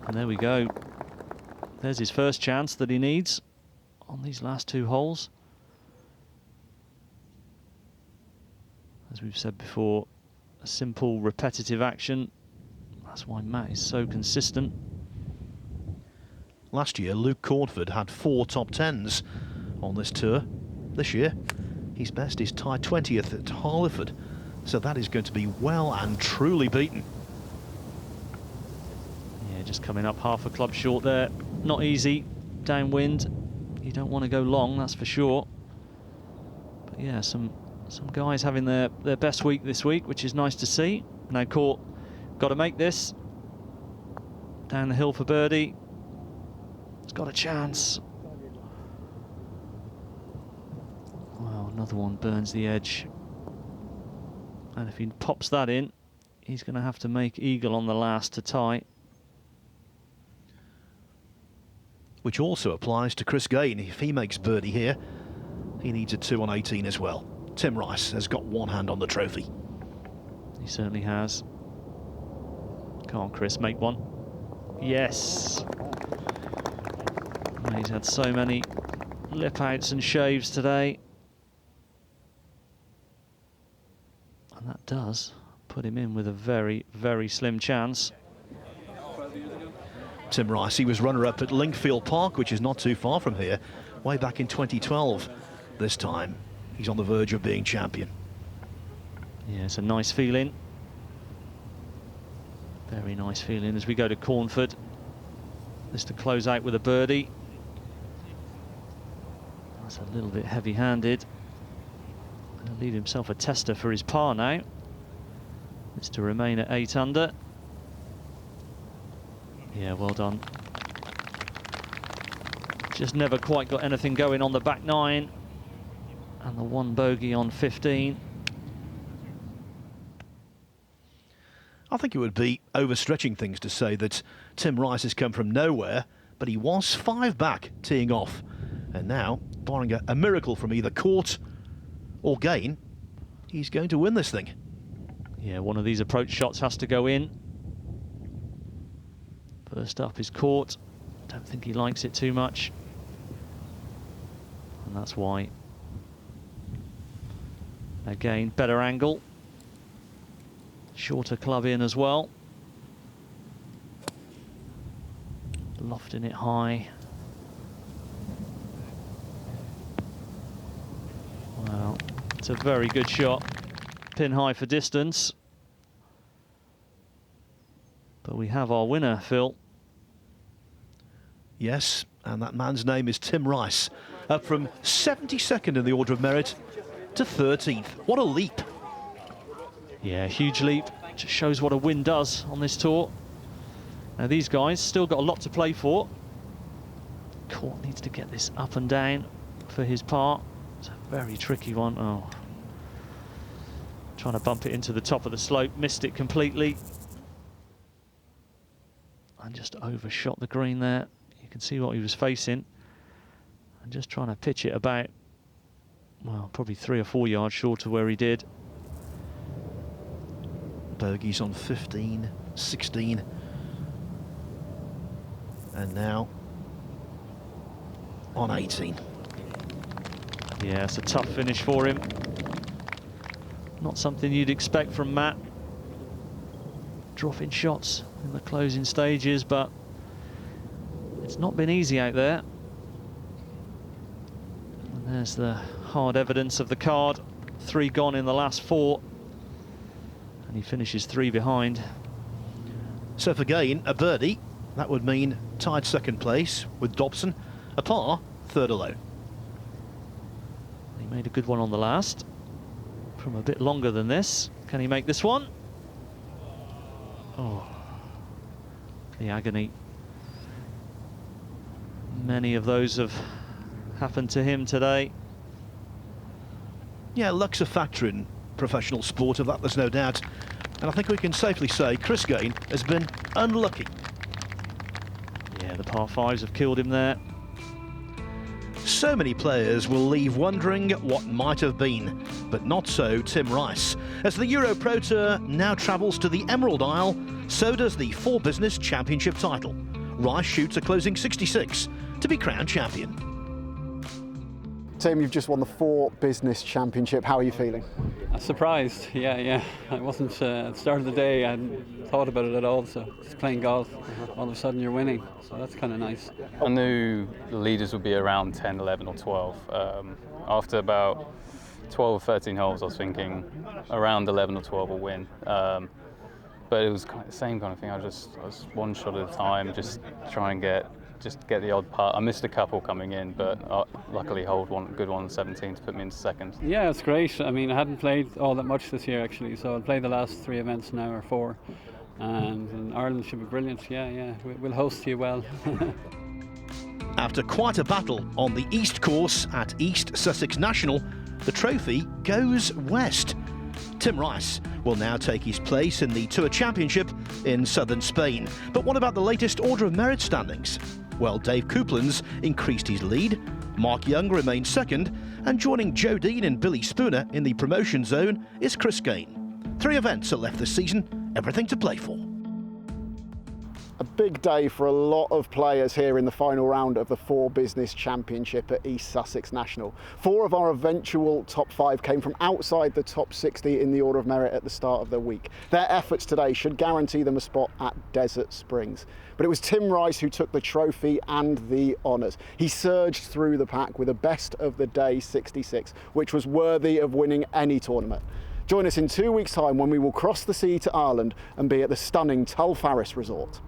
And there we go. There's his first chance that he needs on these last 2 holes. As we've said before, a simple, repetitive action. That's why Matt is so consistent. Last year, Luke Cornford had 4 top 10s on this tour. This year, his best is tied 20th at Harleford, so that is going to be well and truly beaten. Yeah, just coming up half a club short there. Not easy, downwind. You don't want to go long, that's for sure. But yeah, some guys having their best week this week, which is nice to see. Now Court got to make this. Down the hill for birdie. It's got a chance. Well, another one burns the edge. And if he pops that in, he's going to have to make eagle on the last to tie. Which also applies to Chris Gain. If he makes birdie here, he needs a 2 on 18 as well. Tim Rice has got one hand on the trophy. He certainly has. Come on, Chris, make one. Yes. He's had so many lip outs and shaves today. And that does put him in with a very, very slim chance. Tim Rice, he was runner-up at Lingfield Park, which is not too far from here, way back in 2012. This time, he's on the verge of being champion. Yeah, it's a nice feeling. Very nice feeling as we go to Cornford. This to close out with a birdie. That's a little bit heavy-handed. Going to leave himself a tester for his par now. This to remain at 8 under. Yeah, well done. Just never quite got anything going on the back 9. And the 1 bogey on 15. I think it would be overstretching things to say that Tim Rice has come from nowhere, but he was 5 back teeing off. And now, barring a miracle from either court or gain, he's going to win this thing. Yeah, one of these approach shots has to go in. First up is caught. Don't think he likes it too much. And that's why. Again, better angle. Shorter club in as well. Lofting it high. Well, it's a very good shot. Pin high for distance. But we have our winner, Phil. Yes, and that man's name is Tim Rice, up from 72nd in the order of merit to 13th. What a leap. Yeah, huge leap. Just shows what a win does on this tour. Now these guys still got a lot to play for. Court needs to get this up and down for his part. It's a very tricky one. Oh, trying to bump it into the top of the slope, missed it completely. And just overshot the green there. You can see what he was facing. And just trying to pitch it about, well, probably 3 or 4 yards short of where he did. Bogeys on 15, 16. And now on 18. Yeah, it's a tough finish for him. Not something you'd expect from Matt. Dropping shots in the closing stages, but it's not been easy out there. And there's the hard evidence of the card. 3 gone in the last 4. And he finishes 3 behind. So for Gain, a birdie, that would mean tied second place with Dobson, a par, third alone. He made a good one on the last, from a bit longer than this. Can he make this one? Oh, the agony. Many of those have happened to him today. Yeah, luck's a factor in professional sport, of that there's no doubt. And I think we can safely say Chris Gain has been unlucky. Yeah, the par 5s have killed him there. So many players will leave wondering what might have been, but not so Tim Rice. As the Europro Tour now travels to the Emerald Isle, so does the FORE Business Championship title. Rice shoots a closing 66 to be crowned champion. Tim, you've just won the FORE Business Championship. How are you feeling? Surprised, yeah. I wasn't, at the start of the day, I hadn't thought about it at all, so just playing golf, all of a sudden you're winning, so that's kind of nice. I knew the leaders would be around 10, 11 or 12. After about 12 or 13 holes, I was thinking around 11 or 12 will win. But it was kind of the same kind of thing. I was one shot at a time, just try and get the odd putt. I missed a couple coming in, but luckily hold one good one on 17 to put me into second. Yeah, it's great. I mean, I hadn't played all that much this year actually, so I'll play the last 3 events now, or 4. And Ireland should be brilliant. Yeah, we'll host you well. After quite a battle on the East course at East Sussex National, the trophy goes west. Tim Rice will now take his place in the Tour Championship in southern Spain. But what about the latest Order of Merit standings? Well, Dave Coupland's increased his lead Mark Young remains second, and joining Joe Dean and Billy Spooner in the promotion zone is Chris Gain. 3 events are left this season, everything to play for. A big day for a lot of players here in the final round of the FORE Business Championship at East Sussex National. 4 of our eventual top 5 came from outside the top 60 in the order of merit at the start of the week. Their efforts today should guarantee them a spot at Desert Springs. But it was Tim Rice who took the trophy and the honours. He surged through the pack with a best of the day 66, which was worthy of winning any tournament. Join us in 2 weeks' time when we will cross the sea to Ireland and be at the stunning Tulfarris Resort.